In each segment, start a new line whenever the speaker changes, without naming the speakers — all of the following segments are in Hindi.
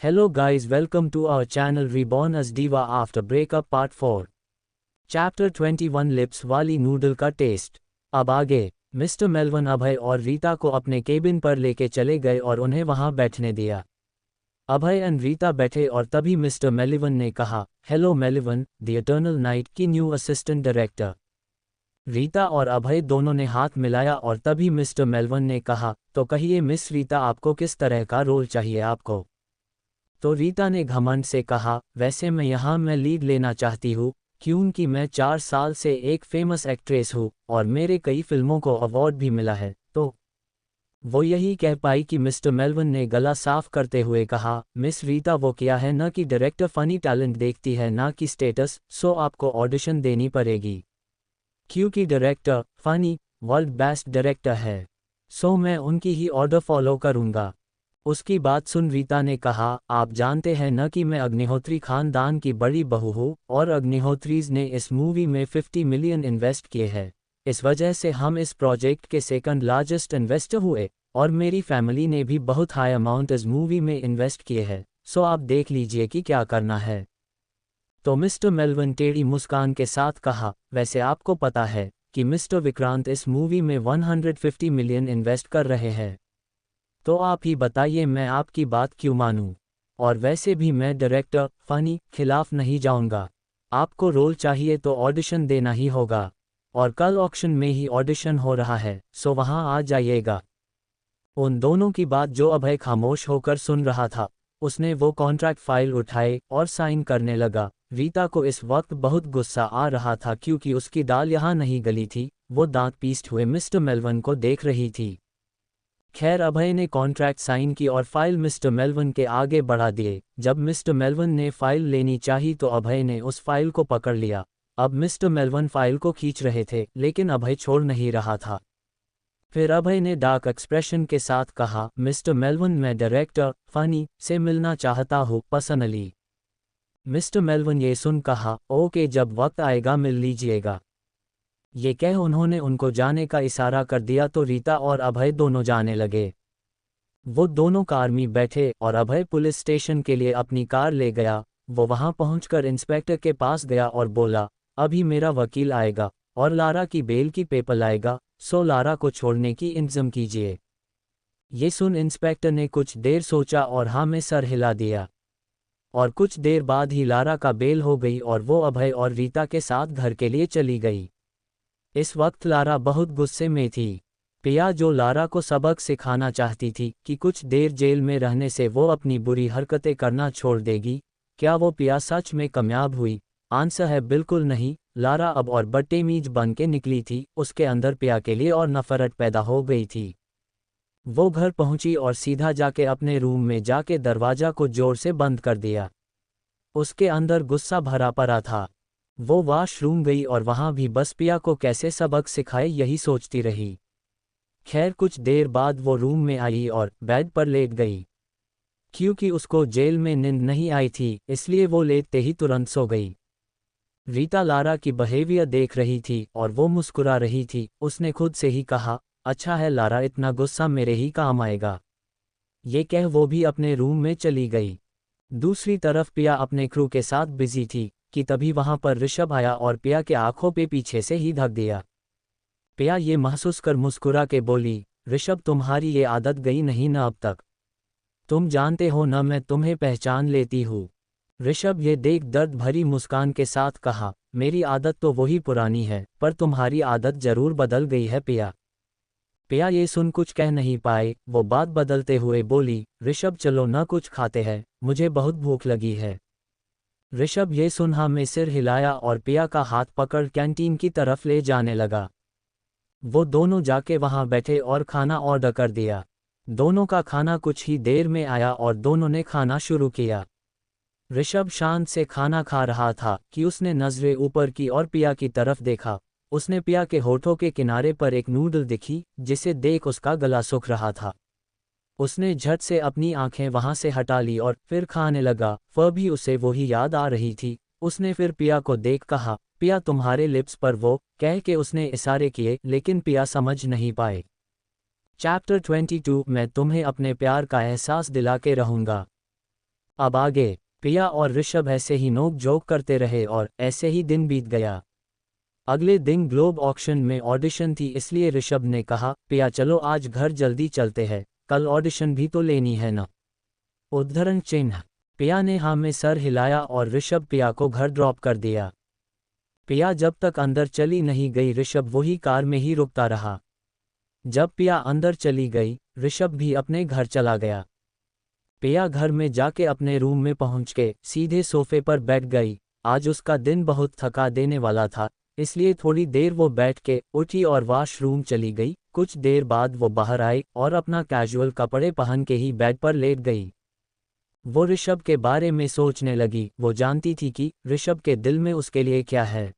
Hello guys, welcome to our channel Reborn as Diva After Breakup Part 4. Chapter 21 lips वाली नूडल का टेस्ट। अब आगे मिस्टर मेलविन अभय और रीता को अपने केबिन पर लेके चले गए और उन्हें वहां बैठने दिया। अभय एंड रीता बैठे और तभी मिस्टर मेलविन ने कहा, hello Melvin, the eternal night की न्यू असिस्टेंट डायरेक्टर। रीता और अभय दोनों ने हाथ मिलाया और तभी मिस्टर मेलविन ने कहा, तो कहिए मिस रीता, आपको किस तरह का रोल चाहिए आपको? तो रीता ने घमंड से कहा, वैसे मैं लीड लेना चाहती हूँ क्योंकि मैं 4 साल से एक फेमस एक्ट्रेस हूँ और मेरे कई फिल्मों को अवार्ड भी मिला है। तो वो यही कह पाई कि मिस्टर मेलविन ने गला साफ करते हुए कहा, मिस रीता, वो क्या है ना कि डायरेक्टर फनी टैलेंट देखती है ना कि स्टेटस, सो आपको ऑडिशन देनी पड़ेगी क्योंकि director funny world best director है, सो मैं उनकी ही ऑर्डर फॉलो करूँगा। उसकी बात सुन रीता ने कहा, आप जानते हैं न कि मैं अग्निहोत्री खानदान की बड़ी बहू हूँ और अग्निहोत्रीज ने इस मूवी में 50 मिलियन इन्वेस्ट किए हैं। इस वजह से हम इस प्रोजेक्ट के सेकंड लार्जेस्ट इन्वेस्टर हुए और मेरी फैमिली ने भी बहुत हाई अमाउंट इस मूवी में इन्वेस्ट किए हैं, सो आप देख लीजिए कि क्या करना है। तो मिस्टर मेलविन टेढ़ी मुस्कान के साथ कहा, वैसे आपको पता है कि मिस्टर विक्रांत इस मूवी में 150 मिलियन इन्वेस्ट कर रहे हैं, तो आप ही बताइए मैं आपकी बात क्यों मानूं? और वैसे भी मैं डायरेक्टर फनी खिलाफ नहीं जाऊंगा। आपको रोल चाहिए तो ऑडिशन देना ही होगा और कल ऑक्शन में ही ऑडिशन हो रहा है, सो वहां आ जाइएगा। उन दोनों की बात जो अभय खामोश होकर सुन रहा था, उसने वो कॉन्ट्रैक्ट फाइल उठाए और साइन करने लगा। रीता को इस वक्त बहुत गुस्सा आ रहा था क्योंकि उसकी दाल यहाँ नहीं गली थी। वो दांत पीसते हुए मिस्टर मेलविन को देख रही थी। खैर, अभय ने कॉन्ट्रैक्ट साइन की और फाइल मिस्टर मेलविन के आगे बढ़ा दिए। जब मिस्टर मेलविन ने फाइल लेनी चाही तो अभय ने उस फाइल को पकड़ लिया। अब मिस्टर मेलविन फाइल को खींच रहे थे लेकिन अभय छोड़ नहीं रहा था। फिर अभय ने डार्क एक्सप्रेशन के साथ कहा, मिस्टर मेलविन, मैं डायरेक्टर फनी से मिलना चाहता हूँ पर्सनली। मिस्टर मेलविन ये सुन कहा, ओके, जब वक्त आएगा मिल लीजिएगा। ये कह उन्होंने उनको जाने का इशारा कर दिया तो रीता और अभय दोनों जाने लगे। वो दोनों कार में बैठे और अभय पुलिस स्टेशन के लिए अपनी कार ले गया। वो वहां पहुंचकर इंस्पेक्टर के पास गया और बोला, अभी मेरा वकील आएगा और लारा की बेल की पेपर लाएगा, सो लारा को छोड़ने की इंतजाम कीजिए। ये सुन इंस्पेक्टर ने कुछ देर सोचा और हाँ में सर हिला दिया और कुछ देर बाद ही लारा का बेल हो गई और वो अभय और रीता के साथ घर के लिए चली गई। इस वक्त लारा बहुत गुस्से में थी। पिया, जो लारा को सबक सिखाना चाहती थी कि कुछ देर जेल में रहने से वो अपनी बुरी हरकतें करना छोड़ देगी, क्या वो पिया सच में कामयाब हुई? आंसर है बिल्कुल नहीं। लारा अब और बदतमीज बन के निकली थी। उसके अंदर पिया के लिए और नफरत पैदा हो गई थी। वो घर पहुंची और सीधा जाके अपने रूम में जाके दरवाजा को जोर से बंद कर दिया। उसके अंदर गुस्सा भरा पड़ा था। वो वॉशरूम गई और वहां भी बस पिया को कैसे सबक सिखाए यही सोचती रही। खैर, कुछ देर बाद वो रूम में आई और बेड पर लेट गई। क्योंकि उसको जेल में नींद नहीं आई थी इसलिए वो लेटते ही तुरंत सो गई। रीता लारा की बिहेवियर देख रही थी और वो मुस्कुरा रही थी। उसने खुद से ही कहा, अच्छा है लारा, इतना गुस्सा मेरे ही काम आएगा। ये कह वो भी अपने रूम में चली गई। दूसरी तरफ पिया अपने क्रू के साथ बिजी थी कि तभी वहां पर ऋषभ आया और पिया के आंखों पे पीछे से ही ढक दिया। पिया ये महसूस कर मुस्कुरा के बोली, ऋषभ, तुम्हारी ये आदत गई नहीं ना अब तक? तुम जानते हो ना मैं तुम्हें पहचान लेती हूँ। ऋषभ ये देख दर्द भरी मुस्कान के साथ कहा, मेरी आदत तो वही पुरानी है पर तुम्हारी आदत जरूर बदल गई है पिया। पिया ये सुन कुछ कह नहीं पाए। वो बात बदलते हुए बोली, ऋषभ चलो ना कुछ खाते हैं, मुझे बहुत भूख लगी है। ऋषभ ये सुन हाँ में सिर हिलाया और पिया का हाथ पकड़ कैंटीन की तरफ ले जाने लगा। वो दोनों जाके वहां बैठे और खाना ऑर्डर कर दिया। दोनों का खाना कुछ ही देर में आया और दोनों ने खाना शुरू किया। ऋषभ शांत से खाना खा रहा था कि उसने नजरें ऊपर की और पिया की तरफ देखा। उसने पिया के होठों के किनारे पर एक नूडल दिखी जिसे देख उसका गला सूख रहा था। उसने झट से अपनी आंखें वहां से हटा ली और फिर खाने लगा। वह भी उसे वही याद आ रही थी। उसने फिर पिया को देख कहा, पिया तुम्हारे लिप्स पर, वो कह के उसने इशारे किए लेकिन पिया समझ नहीं पाए। चैप्टर 22 मैं तुम्हें अपने प्यार का एहसास दिला के रहूंगा। अब आगे। पिया और ऋषभ ऐसे ही नोक जोक करते रहे और ऐसे ही दिन बीत गया। अगले दिन ग्लोब ऑक्शन में ऑडिशन थी, इसलिए ऋषभ ने कहा, पिया चलो आज घर जल्दी चलते हैं, कल ऑडिशन भी तो लेनी है ना। उद्धरण चिन्ह। पिया ने हाँ में सर हिलाया और ऋषभ पिया को घर ड्रॉप कर दिया। पिया जब तक अंदर चली नहीं गई ऋषभ वही कार में ही रुकता रहा। जब पिया अंदर चली गई ऋषभ भी अपने घर चला गया। पिया घर में जाके अपने रूम में पहुंच के सीधे सोफे पर बैठ गई। आज उसका दिन बहुत थका देने वाला था, इसलिए थोड़ी देर वो बैठ के उठी और वॉशरूम चली गई। कुछ देर बाद वो बाहर आई और अपना कैजुअल कपड़े पहन के ही बेड पर लेट गई। वो ऋषभ के बारे में सोचने लगी। वो जानती थी कि ऋषभ के दिल में उसके लिए क्या है।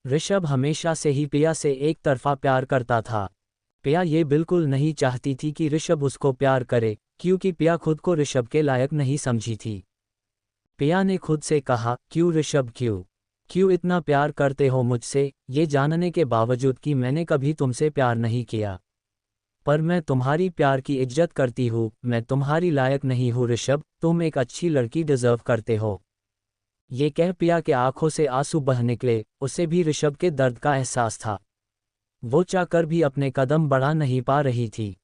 ऋषभ हमेशा से ही पिया से एक तरफा प्यार करता था। पिया ये बिल्कुल नहीं चाहती थी कि ऋषभ उसको प्यार करे, क्योंकि पिया खुद को ऋषभ के लायक नहीं समझी थी। पिया ने खुद से कहा, क्यों ऋषभ, क्यों इतना प्यार करते हो मुझसे, ये जानने के बावजूद कि मैंने कभी तुमसे प्यार नहीं किया। पर मैं तुम्हारी प्यार की इज्जत करती हूँ, मैं तुम्हारी लायक नहीं हूँ ऋषभ, तुम एक अच्छी लड़की डिजर्व करते हो। ये कह पिया के आंखों से आंसू बह निकले। उसे भी ऋषभ के दर्द का एहसास था। वो चाहकर भी अपने कदम बढ़ा नहीं पा रही थी।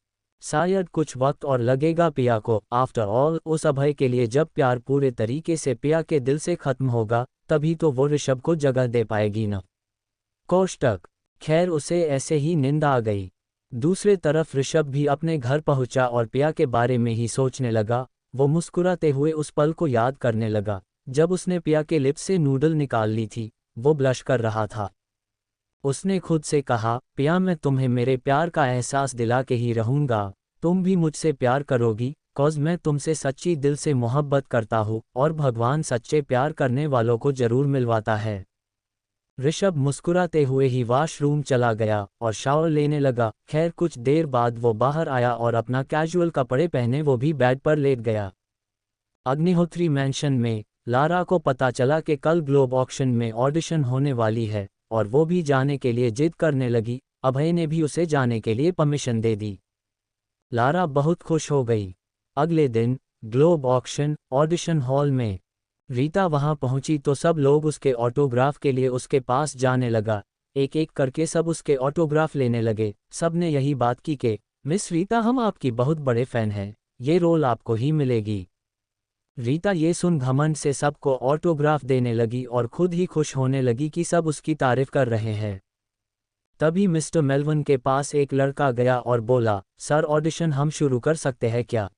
शायद कुछ वक्त और लगेगा पिया को। आफ्टर ऑल उस अभय के लिए जब प्यार पूरे तरीके से पिया के दिल से खत्म होगा, तभी तो वो ऋषभ को जगह दे पाएगी न। कोष्टक। खैर उसे ऐसे ही नींद आ गई। दूसरे तरफ ऋषभ भी अपने घर पहुंचा और पिया के बारे में ही सोचने लगा। वो मुस्कुराते हुए उस पल को याद करने लगा जब उसने पिया के लिप्स से नूडल निकाल ली थी। वो ब्लश कर रहा था। उसने खुद से कहा, पिया मैं तुम्हें मेरे प्यार का एहसास दिला के ही रहूंगा, तुम भी मुझसे प्यार करोगी, कॉज मैं तुमसे सच्ची दिल से मोहब्बत करता हूँ और भगवान सच्चे प्यार करने वालों को जरूर मिलवाता है। ऋषभ मुस्कुराते हुए ही वॉशरूम चला गया और शावर लेने लगा। खैर कुछ देर बाद वो बाहर आया और अपना कैजुअल कपड़े पहने वो भी बेड पर लेट गया। अग्निहोत्री मैंशन में लारा को पता चला कि कल ग्लोब ऑक्शन में ऑडिशन होने वाली है और वो भी जाने के लिए जिद करने लगी। अभय ने भी उसे जाने के लिए परमिशन दे दी। लारा बहुत खुश हो गई। अगले दिन ग्लोब ऑक्शन ऑडिशन हॉल में रीता वहां पहुंची तो सब लोग उसके ऑटोग्राफ के लिए उसके पास जाने लगा। एक एक करके सब उसके ऑटोग्राफ लेने लगे। सब ने यही बात की कि मिस रीता हम आपकी बहुत बड़े फैन हैं, ये रोल आपको ही मिलेगी। रीता ये सुन घमंड से सबको ऑटोग्राफ देने लगी और खुद ही खुश होने लगी कि सब उसकी तारीफ कर रहे हैं। तभी मिस्टर मेलवन के पास एक लड़का गया और बोला, सर ऑडिशन हम शुरू कर सकते हैं क्या?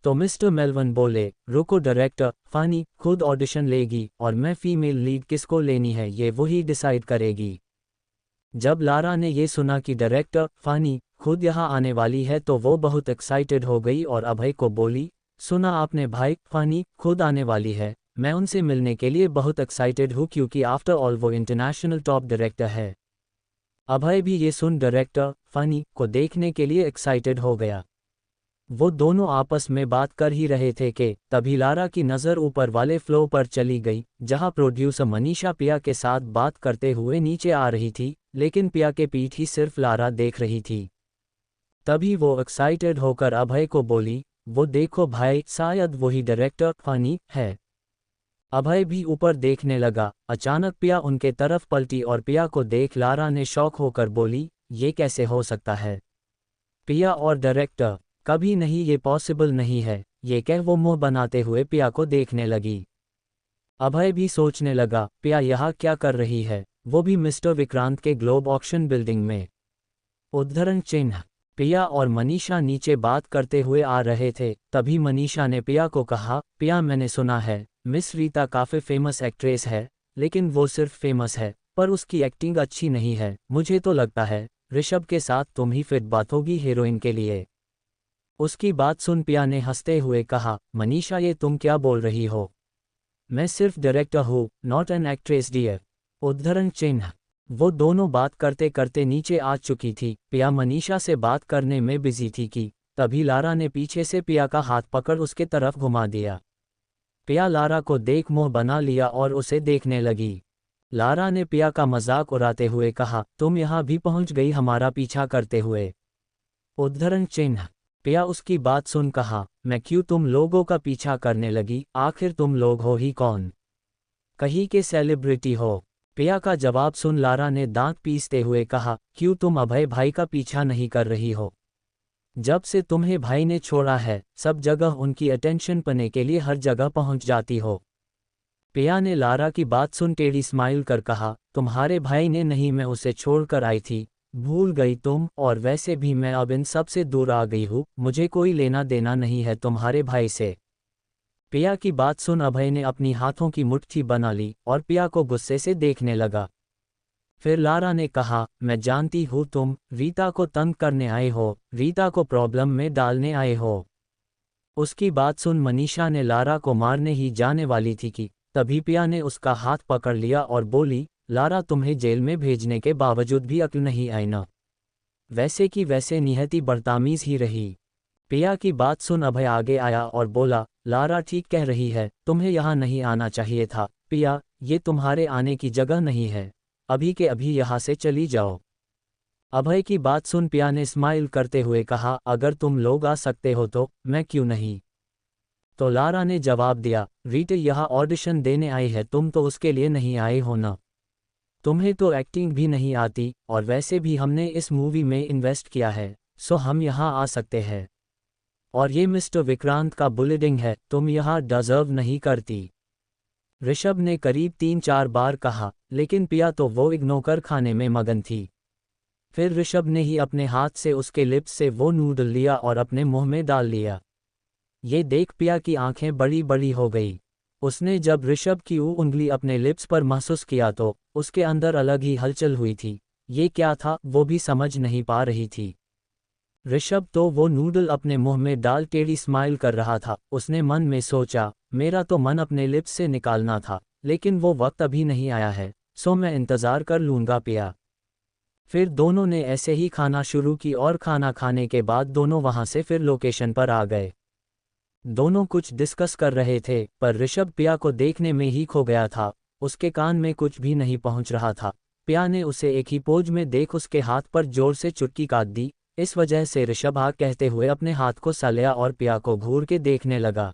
तो मिस्टर मेलवन बोले, रुको डायरेक्टर फानी खुद ऑडिशन लेगी और मैं फीमेल लीड किसको लेनी है ये वही डिसाइड करेगी। जब लारा ने ये सुना कि डायरेक्टर फानी खुद यहाँ आने वाली है तो वो बहुत एक्साइटेड हो गई और अभय को बोली, सुना आपने भाई, फानी खुद आने वाली है, मैं उनसे मिलने के लिए बहुत एक्साइटेड हूँ क्योंकि आफ्टर ऑल वो इंटरनेशनल टॉप डायरेक्टर है। अभय भी ये सुन डायरेक्टर फानी को देखने के लिए एक्साइटेड हो गया। वो दोनों आपस में बात कर ही रहे थे कि तभी लारा की नज़र ऊपर वाले फ्लोर पर चली गई जहां प्रोड्यूसर मनीषा पिया के साथ बात करते हुए नीचे आ रही थी, लेकिन पिया के पीठ ही सिर्फ लारा देख रही थी। तभी वो एक्साइटेड होकर अभय को बोली, वो देखो भाई, शायद वही डायरेक्टर फानी है। अभय भी ऊपर देखने लगा। अचानक पिया उनके तरफ पलटी और पिया को देख लारा ने शॉक होकर बोली, ये कैसे हो सकता है? पिया और डायरेक्टर, कभी नहीं, ये पॉसिबल नहीं है। ये कह वो मुंह बनाते हुए पिया को देखने लगी। अभय भी सोचने लगा, पिया यहाँ क्या कर रही है, वो भी मिस्टर विक्रांत के ग्लोब ऑक्शन बिल्डिंग में। उद्धरण चिन्ह। पिया और मनीषा नीचे बात करते हुए आ रहे थे। तभी मनीषा ने पिया को कहा, पिया मैंने सुना है मिस रीता काफ़ी फेमस एक्ट्रेस है, लेकिन वो सिर्फ फेमस है पर उसकी एक्टिंग अच्छी नहीं है। मुझे तो लगता है ऋषभ के साथ तुम ही फिट बातोगी हीरोइन के लिए। उसकी बात सुन पिया ने हंसते हुए कहा, मनीषा ये तुम क्या बोल रही हो? मैं सिर्फ डायरेक्टर हूँ, नॉट एन एक्ट्रेस डियर। उद्धरण चिन्ह। वो दोनों बात करते करते नीचे आ चुकी थी। पिया मनीषा से बात करने में बिजी थी कि तभी लारा ने पीछे से पिया का हाथ पकड़ उसके तरफ घुमा दिया। पिया लारा को देख मुंह बना लिया और उसे देखने लगी। लारा ने पिया का मजाक उड़ाते हुए कहा, तुम यहाँ भी पहुँच गई हमारा पीछा करते हुए। उद्धरण चिन्ह। पिया उसकी बात सुन कहा, मैं क्यों तुम लोगों का पीछा करने लगी, आखिर तुम लोग हो ही कौन? कहीं के सेलिब्रिटी हो? पिया का जवाब सुन लारा ने दांत पीसते हुए कहा, क्यों तुम अभय भाई का पीछा नहीं कर रही हो? जब से तुम्हें भाई ने छोड़ा है, सब जगह उनकी अटेंशन पाने के लिए हर जगह पहुंच जाती हो। पिया ने लारा की बात सुन टेढ़ी स्माइल कर कहा, तुम्हारे भाई ने नहीं, मैं उसे छोड़कर आई थी, भूल गई तुम, और वैसे भी मैं अब इन सब से दूर आ गई हूँ, मुझे कोई लेना देना नहीं है तुम्हारे भाई से। पिया की बात सुन अभय ने अपनी हाथों की मुट्ठी बना ली और पिया को गुस्से से देखने लगा। फिर लारा ने कहा, मैं जानती हूँ तुम रीता को तंग करने आए हो, रीता को प्रॉब्लम में डालने आए हो। उसकी बात सुन मनीषा ने लारा को मारने ही जाने वाली थी कि तभी पिया ने उसका हाथ पकड़ लिया और बोली, लारा तुम्हें जेल में भेजने के बावजूद भी अक्ल नहीं आई ना? वैसे की वैसे निहती बदतमीज ही रही। पिया की बात सुन अभय आगे आया और बोला, लारा ठीक कह रही है, तुम्हें यहाँ नहीं आना चाहिए था। पिया, ये तुम्हारे आने की जगह नहीं है, अभी के अभी यहाँ से चली जाओ। अभय की बात सुन पिया ने स्माइल करते हुए कहा, अगर तुम लोग आ सकते हो तो मैं क्यों नहीं? तो लारा ने जवाब दिया, रीटा यहाँ ऑडिशन देने आई है, तुम तो उसके लिए नहीं आए हो ना? तुम्हें तो एक्टिंग भी नहीं आती, और वैसे भी हमने इस मूवी में इन्वेस्ट किया है, सो हम यहाँ आ सकते हैं। और ये मिस्टर विक्रांत का बुलिडिंग है, तुम यहाँ डिजर्व नहीं करती। ऋषभ ने करीब 3-4 बार कहा, लेकिन पिया तो वो इग्नोर खाने में मगन थी। फिर ऋषभ ने ही अपने हाथ से उसके लिप्स से वो नूडल लिया और अपने मुंह में डाल लिया। ये देख पिया की आंखें बड़ी बड़ी हो गई। उसने जब ऋषभ की उंगली अपने लिप्स पर महसूस किया तो उसके अंदर अलग ही हलचल हुई थी। ये क्या था वो भी समझ नहीं पा रही थी। ऋषभ तो वो नूडल अपने मुंह में डाल टेढ़ी स्माइल कर रहा था। उसने मन में सोचा, मेरा तो मन अपने लिप्स से निकालना था, लेकिन वो वक्त अभी नहीं आया है, सो मैं इंतज़ार कर लूँगा पिया। फिर दोनों ने ऐसे ही खाना शुरू की और खाना खाने के बाद दोनों वहाँ से फिर लोकेशन पर आ गए। दोनों कुछ डिस्कस कर रहे थे, पर ऋषभ पिया को देखने में ही खो गया था। उसके कान में कुछ भी नहीं पहुंच रहा था। पिया ने उसे एक ही पोज में देख उसके हाथ पर जोर से चुटकी काट दी। इस वजह से ऋषभ हाँ कहते हुए अपने हाथ को सालिया और पिया को घूर के देखने लगा।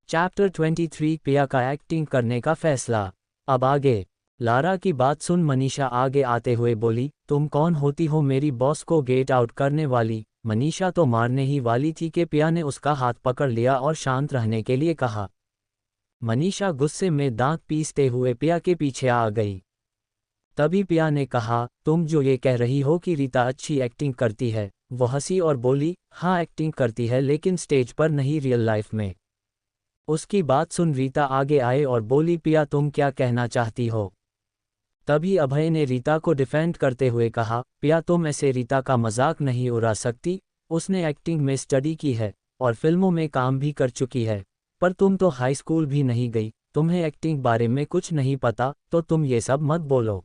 चैप्टर 23 पिया का एक्टिंग करने का फैसला। अब आगे। लारा की बात सुन मनीषा आगे आते हुए बोली, तुम कौन होती हो मेरी बॉस को गेट आउट करने वाली? मनीषा तो मारने ही वाली थी कि पिया ने उसका हाथ पकड़ लिया और शांत रहने के लिए कहा। मनीषा गुस्से में दांत पीसते हुए पिया के पीछे आ गई। तभी पिया ने कहा, तुम जो ये कह रही हो कि रीता अच्छी एक्टिंग करती है? वो हंसी और बोली, हाँ एक्टिंग करती है, लेकिन स्टेज पर नहीं, रियल लाइफ में। उसकी बात सुन रीता आगे आए और बोली, पिया तुम क्या कहना चाहती हो? तभी अभय ने रीता को डिफेंड करते हुए कहा, पिया तुम ऐसे रीता का मजाक नहीं उड़ा सकती। उसने एक्टिंग में स्टडी की है और फिल्मों में काम भी कर चुकी है, पर तुम तो हाई स्कूल भी नहीं गई, तुम्हें एक्टिंग बारे में कुछ नहीं पता, तो तुम ये सब मत बोलो।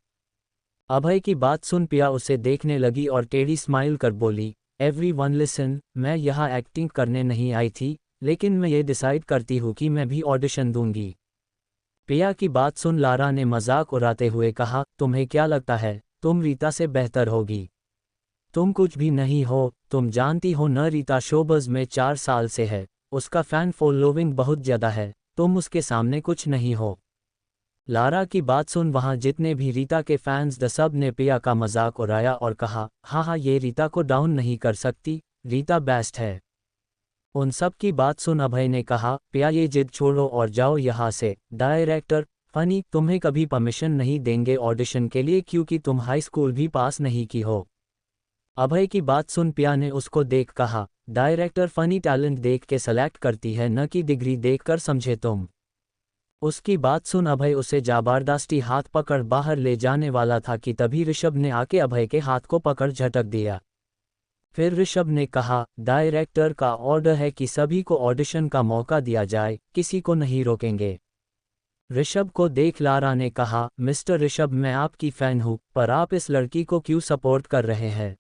अभय की बात सुन पिया उसे देखने लगी और टेढ़ी स्माइल कर बोली, एवरीवन लिसन, मैं यहाँ एक्टिंग करने नहीं आई थी, लेकिन मैं ये डिसाइड करती हूँ कि मैं भी ऑडिशन दूंगी। पिया की बात सुन लारा ने मजाक उड़ाते हुए कहा, तुम्हें क्या लगता है तुम रीता से बेहतर होगी? तुम कुछ भी नहीं हो, तुम जानती हो न, रीता शोबज़ में 4 साल से है, उसका फैन फॉलोइंग बहुत ज़्यादा है, तुम उसके सामने कुछ नहीं हो। लारा की बात सुन वहाँ जितने भी रीता के फैंस द सब ने पिया का मजाक उड़ाया और कहा, हाँ ये रीता को डाउन नहीं कर सकती, रीता बेस्ट है। उन सब की बात सुन अभय ने कहा, पिया ये जिद छोड़ो और जाओ यहाँ से। डायरेक्टर फनी तुम्हें कभी परमिशन नहीं देंगे ऑडिशन के लिए, क्योंकि तुम हाई स्कूल भी पास नहीं की हो। अभय की बात सुन पिया ने उसको देख कहा, डायरेक्टर फनी टैलेंट देख के सेलेक्ट करती है, न कि डिग्री देखकर, समझे तुम? उसकी बात सुन अभय उसे जबरदस्ती हाथ पकड़ बाहर ले जाने वाला था कि तभी ऋषभ ने आके अभय के हाथ को पकड़ झटक दिया। फिर ऋषभ ने कहा, डायरेक्टर का ऑर्डर है कि सभी को ऑडिशन का मौका दिया जाए, किसी को नहीं रोकेंगे। ऋषभ को देख लारा ने कहा, मिस्टर ऋषभ मैं आपकी फ़ैन हूँ, पर आप इस लड़की को क्यों सपोर्ट कर रहे हैं?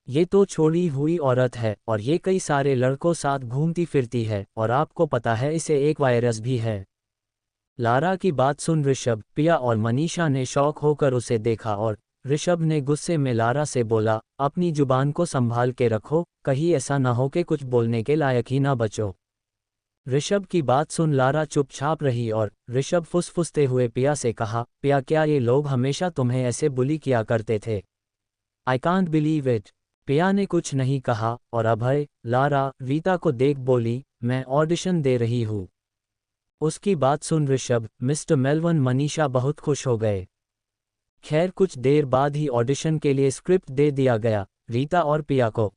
ये तो छोड़ी हुई औरत है और ये कई सारे लड़कों साथ घूमती फिरती है, और आपको पता है इसे एक वायरस भी है। लारा की बात सुन ऋषभ, पिया और मनीषा ने शौक होकर उसे देखा और ऋषभ ने गुस्से में लारा से बोला, अपनी जुबान को संभाल के रखो, कहीं ऐसा ना हो कि कुछ बोलने के लायक ही ना बचो। ऋषभ की बात सुन लारा चुपचाप रही और ऋषभ फुसफुसते हुए पिया से कहा, पिया क्या ये लोग हमेशा तुम्हें ऐसे बुली किया करते थे? I can't believe it. पिया ने कुछ नहीं कहा और अभय, लारा, रीता को देख बोली, मैं ऑडिशन दे रही हूँ। उसकी बात सुन ऋषभ, मिस्टर मेलवन, मनीषा बहुत खुश हो गए। खैर कुछ देर बाद ही ऑडिशन के लिए स्क्रिप्ट दे दिया गया, रीता और पिया को।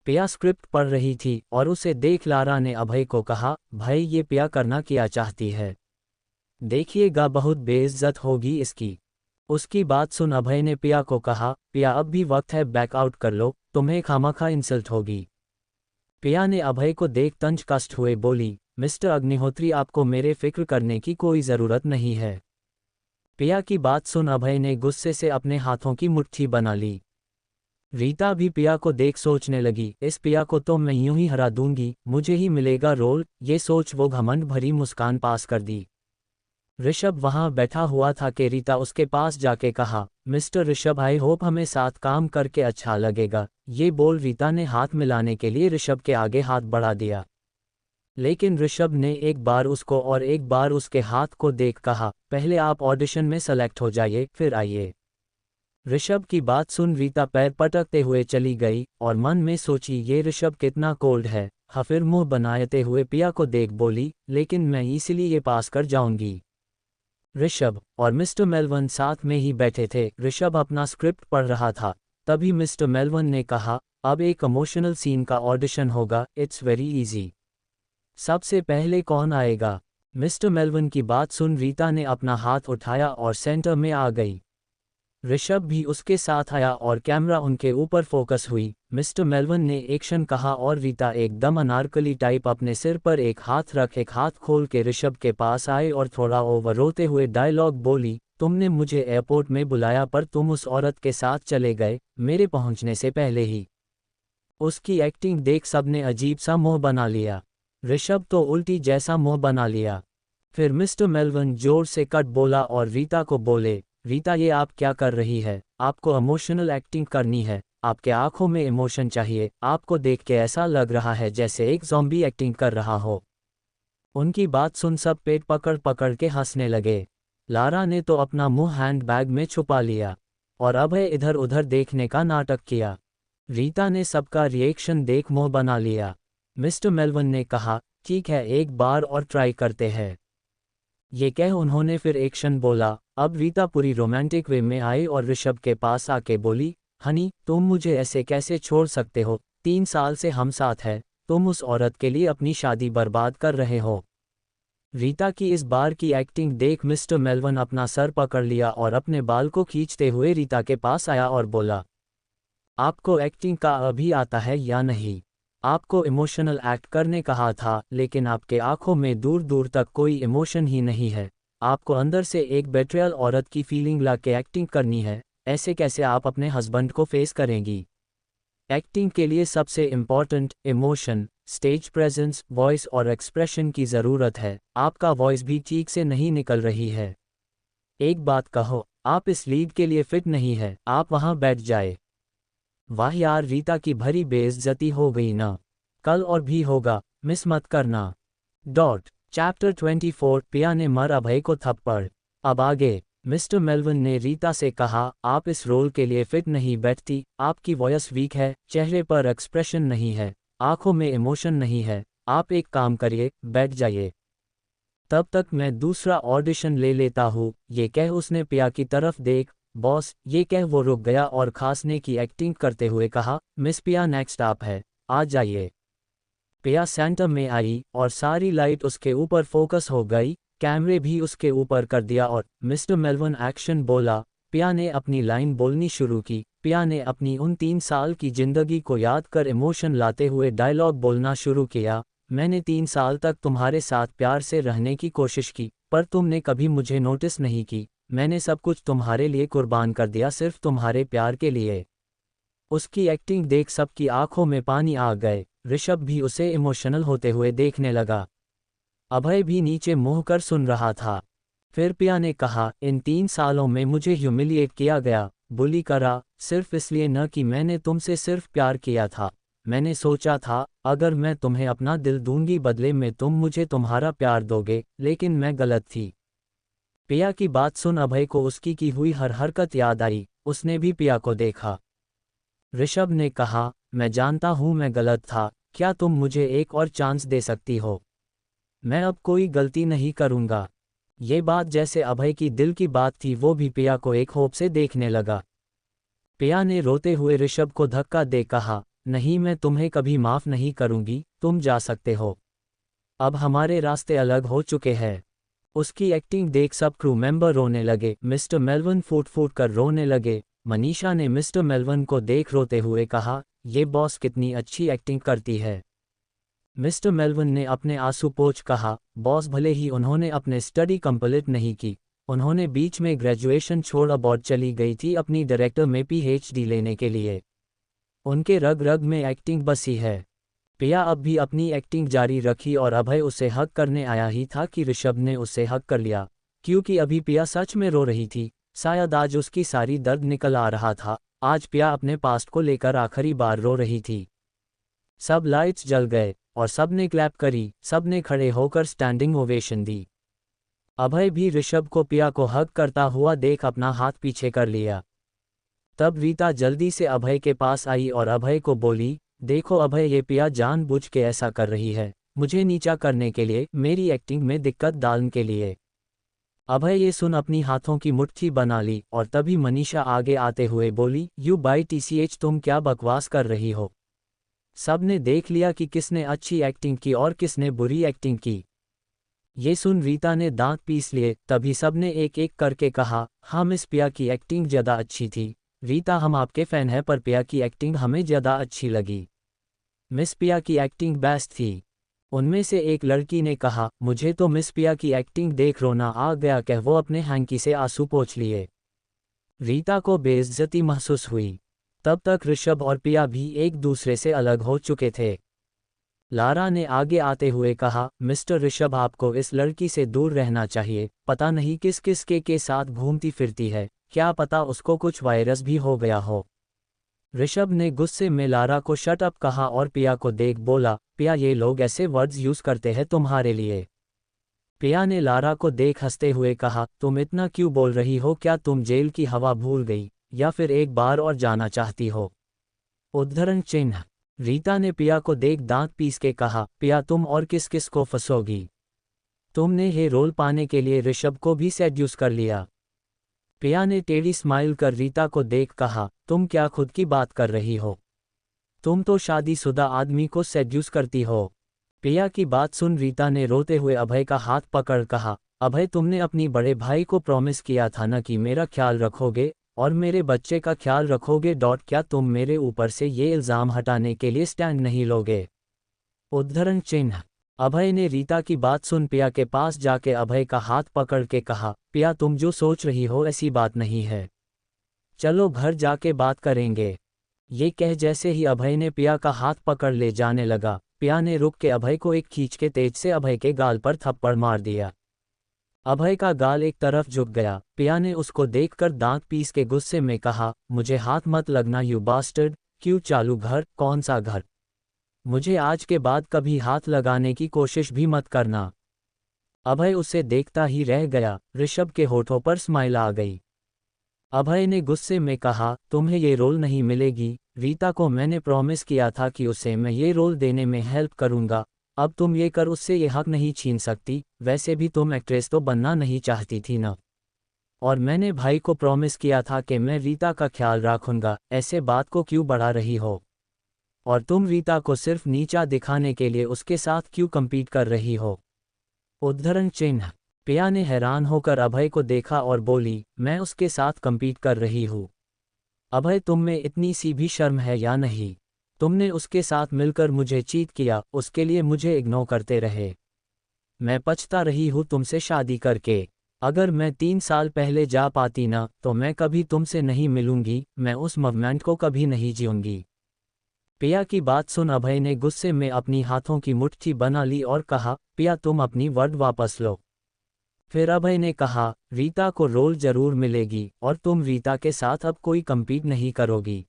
पिया स्क्रिप्ट पढ़ रही थी और उसे देख लारा ने अभय को कहा, भाई ये पिया करना क्या चाहती है? देखिएगा बहुत बेइज्जत होगी इसकी। उसकी बात सुन अभय ने पिया को कहा, पिया अब भी वक्त है, बैकआउट कर लो, तुम्हें खामखा इंसल्ट होगी। पिया ने अभय को देख तंज कष्ट हुए बोली, मिस्टर अग्निहोत्री आपको मेरे फिक्र करने की कोई ज़रूरत नहीं है। पिया की बात सुन अभय ने गुस्से से अपने हाथों की मुट्ठी बना ली। रीता भी पिया को देख सोचने लगी, इस पिया को तो मैं यूं ही हरा दूंगी, मुझे ही मिलेगा रोल, ये सोच वो घमंड भरी मुस्कान पास कर दी। ऋषभ वहां बैठा हुआ था कि रीता उसके पास जाके कहा, मिस्टर ऋषभ, आई होप हमें साथ काम करके अच्छा लगेगा। ये बोल रीता ने हाथ मिलाने के लिए ऋषभ के आगे हाथ बढ़ा दिया, लेकिन ऋषभ ने एक बार उसको और एक बार उसके हाथ को देख कहा, पहले आप ऑडिशन में सेलेक्ट हो जाइए, फिर आइए। ऋषभ की बात सुन रीता पैर पटकते हुए चली गई और मन में सोची, ये ऋषभ कितना कोल्ड है। फिर मुंह बनाते हुए पिया को देख बोली, लेकिन मैं इसीलिए ये पास कर जाऊंगी। ऋषभ और मिस्टर मेलवन साथ में ही बैठे थे। ऋषभ अपना स्क्रिप्ट पढ़ रहा था, तभी मिस्टर मेलवन ने कहा, अब एक इमोशनल सीन का ऑडिशन होगा, इट्स वेरी इजी। सबसे पहले कौन आएगा? मिस्टर मेलवन की बात सुन रीता ने अपना हाथ उठाया और सेंटर में आ गई। ऋषभ भी उसके साथ आया और कैमरा उनके ऊपर फोकस हुई। मिस्टर मेलवन ने एक्शन कहा और रीता एकदम अनारकली टाइप अपने सिर पर एक हाथ रख एक हाथ खोल के ऋषभ के पास आए और थोड़ा ओवर रोते हुए डायलॉग बोली, तुमने मुझे एयरपोर्ट में बुलाया पर तुम उस औरत के साथ चले गए मेरे पहुंचने से पहले ही। उसकी एक्टिंग देख सबने अजीब सा मुंह बना लिया। ऋषभ तो उल्टी जैसा मुंह बना लिया। फिर मिस्टर मेलवन जोर से कट बोला और रीता को बोले, रीता ये आप क्या कर रही है? आपको इमोशनल एक्टिंग करनी है, आपके आंखों में इमोशन चाहिए, आपको देख के ऐसा लग रहा है जैसे एक ज़ॉम्बी एक्टिंग कर रहा हो। उनकी बात सुन सब पेट पकड़ पकड़ के हंसने लगे। लारा ने तो अपना मुंह हैंडबैग में छुपा लिया और अभय इधर उधर देखने का नाटक किया। रीता ने सबका रिएक्शन देख मुंह बना लिया। मिस्टर मेलवन ने कहा, ठीक है एक बार और ट्राई करते हैं। ये कह उन्होंने फिर एक्शन बोला। अब रीता पूरी रोमांटिक वे में आई और ऋषभ के पास आके बोली, हनी तुम मुझे ऐसे कैसे छोड़ सकते हो? 3 साल से हम साथ हैं, तुम उस औरत के लिए अपनी शादी बर्बाद कर रहे हो। रीता की इस बार की एक्टिंग देख मिस्टर मेलवन अपना सर पकड़ लिया और अपने बाल को खींचते हुए रीता के पास आया और बोला, आपको एक्टिंग का अभी आता है या नहीं? आपको इमोशनल एक्ट करने कहा था, लेकिन आपके आंखों में दूर दूर तक कोई इमोशन ही नहीं है। आपको अंदर से एक बेट्रियल औरत की फीलिंग ला के एक्टिंग करनी है। ऐसे कैसे आप अपने हस्बैंड को फेस करेंगी? एक्टिंग के लिए सबसे important emotion, stage presence, voice और एक्सप्रेशन की ज़रूरत है। आपका वॉइस भी ठीक से नहीं निकल रही है। एक बात कहो, आप इस लीड के लिए फिट नहीं है, आप वहाँ बैठ जाए। वाह यार, रीता की भरी बेइज्जती हो गई ना। कल और भी होगा, मिस मत करना। चैप्टर 24 पिया ने मर अभय को थप्पड़। अब आगे। मिस्टर मेलवन ने रीता से कहा, आप इस रोल के लिए फिट नहीं बैठती, आपकी वॉइस वीक है, चेहरे पर एक्सप्रेशन नहीं है, आंखों में इमोशन नहीं है। आप एक काम करिए, बैठ जाइए, तब तक मैं दूसरा ऑडिशन ले लेता हूँ। ये कह उसने पिया की तरफ देख, बॉस, ये कह वो रुक गया और खांसने की एक्टिंग करते हुए कहा, मिस पिया नेक्स्ट आप है, आ जाइए। पिया सेंटर में आई और सारी लाइट उसके ऊपर फोकस हो गई, कैमरे भी उसके ऊपर कर दिया और मिस्टर मेलवन एक्शन बोला। पिया ने अपनी लाइन बोलनी शुरू की। पिया ने अपनी उन 3 साल की जिंदगी को याद कर इमोशन लाते हुए डायलॉग बोलना शुरू किया। मैंने 3 साल तक तुम्हारे साथ प्यार से रहने की कोशिश की, पर तुमने कभी मुझे नोटिस नहीं की। मैंने सब कुछ तुम्हारे लिए कुर्बान कर दिया, सिर्फ तुम्हारे प्यार के लिए। उसकी एक्टिंग देख सबकी आंखों में पानी आ गए। ऋषभ भी उसे इमोशनल होते हुए देखने लगा। अभय भी नीचे मुँह कर सुन रहा था। फिर पिया ने कहा, इन 3 सालों में मुझे ह्यूमिलिएट किया गया, बुली करा, सिर्फ इसलिए न कि मैंने तुमसे सिर्फ प्यार किया था, मैंने सोचा था अगर मैं तुम्हें अपना दिल दूंगी बदले में तुम मुझे तुम्हारा प्यार दोगे, लेकिन मैं गलत थी। पिया की बात सुन अभय को उसकी की हुई हर हरकत याद आई, उसने भी पिया को देखा। ऋषभ ने कहा, मैं जानता हूँ मैं गलत था, क्या तुम मुझे एक और चांस दे सकती हो? मैं अब कोई गलती नहीं करूँगा। ये बात जैसे अभय की दिल की बात थी, वो भी पिया को एक होप से देखने लगा। पिया ने रोते हुए ऋषभ को धक्का दे कहा, नहीं मैं तुम्हें कभी माफ़ नहीं करूँगी, तुम जा सकते हो। अब हमारे रास्ते अलग हो चुके हैं। उसकी एक्टिंग देख सब क्रू मेंबर रोने लगे, मिस्टर मेलवन फूट फूट कर रोने लगे। मनीषा ने मिस्टर मेलवन को देख रोते हुए कहा, ये बॉस कितनी अच्छी एक्टिंग करती है। मिस्टर मेलवन ने अपने आंसू पोंछ कहा, बॉस भले ही उन्होंने अपने स्टडी कंप्लीट नहीं की, उन्होंने बीच में ग्रेजुएशन छोड़ अब्रॉड चली गई थी अपनी डायरेक्टर में पीएचडी लेने के लिए। उनके रग रग में एक्टिंग बसी है। पिया अब भी अपनी एक्टिंग जारी रखी और अभय उसे हक करने आया ही था कि ऋषभ ने उसे हक कर लिया, क्योंकि अभी पिया सच में रो रही थी। शायद आज उसकी सारी दर्द निकल आ रहा था। आज पिया अपने पास्ट को लेकर आखिरी बार रो रही थी। सब लाइट्स जल गए और सब ने क्लैप करी, सब ने खड़े होकर स्टैंडिंग ओवेशन दी। अभय भी ऋषभ को पिया को हक करता हुआ देख अपना हाथ पीछे कर लिया। तब रीता जल्दी से अभय के पास आई और अभय को बोली, देखो अभय, ये पिया जानबूझ के ऐसा कर रही है, मुझे नीचा करने के लिए, मेरी एक्टिंग में दिक्कत डालने के लिए। अभय ये सुन अपनी हाथों की मुट्ठी बना ली और तभी मनीषा आगे आते हुए बोली, यू बाई टीसीएच, तुम क्या बकवास कर रही हो? सब ने देख लिया कि किसने अच्छी एक्टिंग की और किसने बुरी एक्टिंग की। ये सुन रीता ने दांत पीस लिए। तभी सब ने एक एक करके कहा, हाँ मिस पिया की एक्टिंग ज़्यादा अच्छी थी। रीता, हम आपके फ़ैन हैं पर पिया की एक्टिंग हमें ज़्यादा अच्छी लगी। मिस पिया की एक्टिंग बेस्ट थी। उनमें से एक लड़की ने कहा, मुझे तो मिस पिया की एक्टिंग देख रोना आ गया, कह वो अपने हैंकी से आंसू पोंछ लिए। रीता को बेइज्जती महसूस हुई। तब तक ऋषभ और पिया भी एक दूसरे से अलग हो चुके थे। लारा ने आगे आते हुए कहा, मिस्टर ऋषभ, आपको इस लड़की से दूर रहना चाहिए, पता नहीं किस किस के साथ घूमती फिरती है, क्या पता उसको कुछ वायरस भी हो गया हो। ऋषभ ने गुस्से में लारा को शट अप कहा और पिया को देख बोला, पिया ये लोग ऐसे वर्ड्स यूज करते हैं तुम्हारे लिए। पिया ने लारा को देख हंसते हुए कहा, तुम इतना क्यों बोल रही हो? क्या तुम जेल की हवा भूल गई या फिर एक बार और जाना चाहती हो? उद्धरण चिन्ह। रीता ने पिया को देख दांत पीस के कहा, पिया तुम और किस किस को फंसोगी? तुमने ये रोल पाने के लिए ऋषभ को भी सेड्यूस कर लिया। पिया ने टेढ़ी स्माइल कर रीता को देख कहा, तुम क्या खुद की बात कर रही हो? तुम तो शादीशुदा आदमी को सेड्यूस करती हो। पिया की बात सुन रीता ने रोते हुए अभय का हाथ पकड़ कहा, अभय तुमने अपनी बड़े भाई को प्रॉमिस किया था ना कि मेरा ख्याल रखोगे और मेरे बच्चे का ख्याल रखोगे। क्या तुम मेरे ऊपर से ये इल्ज़ाम हटाने के लिए स्टैंड नहीं लोगे? उद्धरण चिन्ह। अभय ने रीता की बात सुन पिया के पास जाके अभय का हाथ पकड़ के कहा, पिया तुम जो सोच रही हो ऐसी बात नहीं है, चलो घर जाके बात करेंगे। ये कह जैसे ही अभय ने पिया का हाथ पकड़ ले जाने लगा, पिया ने रुक के अभय को एक खींच के तेज से अभय के गाल पर थप्पड़ मार दिया। अभय का गाल एक तरफ झुक गया। पिया ने उसको देखकर दांत पीस के गुस्से में कहा, मुझे हाथ मत लगना यू बास्टर्ड। क्यों? चालू घर? कौन सा घर? मुझे आज के बाद कभी हाथ लगाने की कोशिश भी मत करना। अभय उसे देखता ही रह गया। ऋषभ के होठों पर स्माइल आ गई। अभय ने गुस्से में कहा, तुम्हें ये रोल नहीं मिलेगी। रीता को मैंने प्रॉमिस किया था कि उसे मैं ये रोल देने में हेल्प करूंगा, अब तुम ये कर उससे ये हक नहीं छीन सकती। वैसे भी तुम एक्ट्रेस तो बनना नहीं चाहती थी ना, और मैंने भाई को प्रॉमिस किया था कि मैं रीता का ख्याल रखूंगा। ऐसे बात को क्यों बढ़ा रही हो? और तुम रीता को सिर्फ नीचा दिखाने के लिए उसके साथ क्यों कम्पीट कर रही हो? उद्धरण चिन्ह। पिया ने हैरान होकर अभय को देखा और बोली, मैं उसके साथ कम्पीट कर रही हूँ? अभय तुम में इतनी सी भी शर्म है या नहीं? तुमने उसके साथ मिलकर मुझे चीट किया, उसके लिए मुझे इग्नोर करते रहे। मैं पछता रही हूँ तुमसे शादी करके। अगर मैं 3 साल पहले जा पाती ना तो मैं कभी तुमसे नहीं मिलूंगी, मैं उस मोमेंट को कभी नहीं जीऊंगी। पिया की बात सुन अभय ने गुस्से में अपनी हाथों की मुट्ठी बना ली और कहा, पिया तुम अपनी वर्ड वापस लो। फिर अभय ने कहा, रीता को रोल जरूर मिलेगी और तुम रीता के साथ अब कोई कम्पीट नहीं करोगी।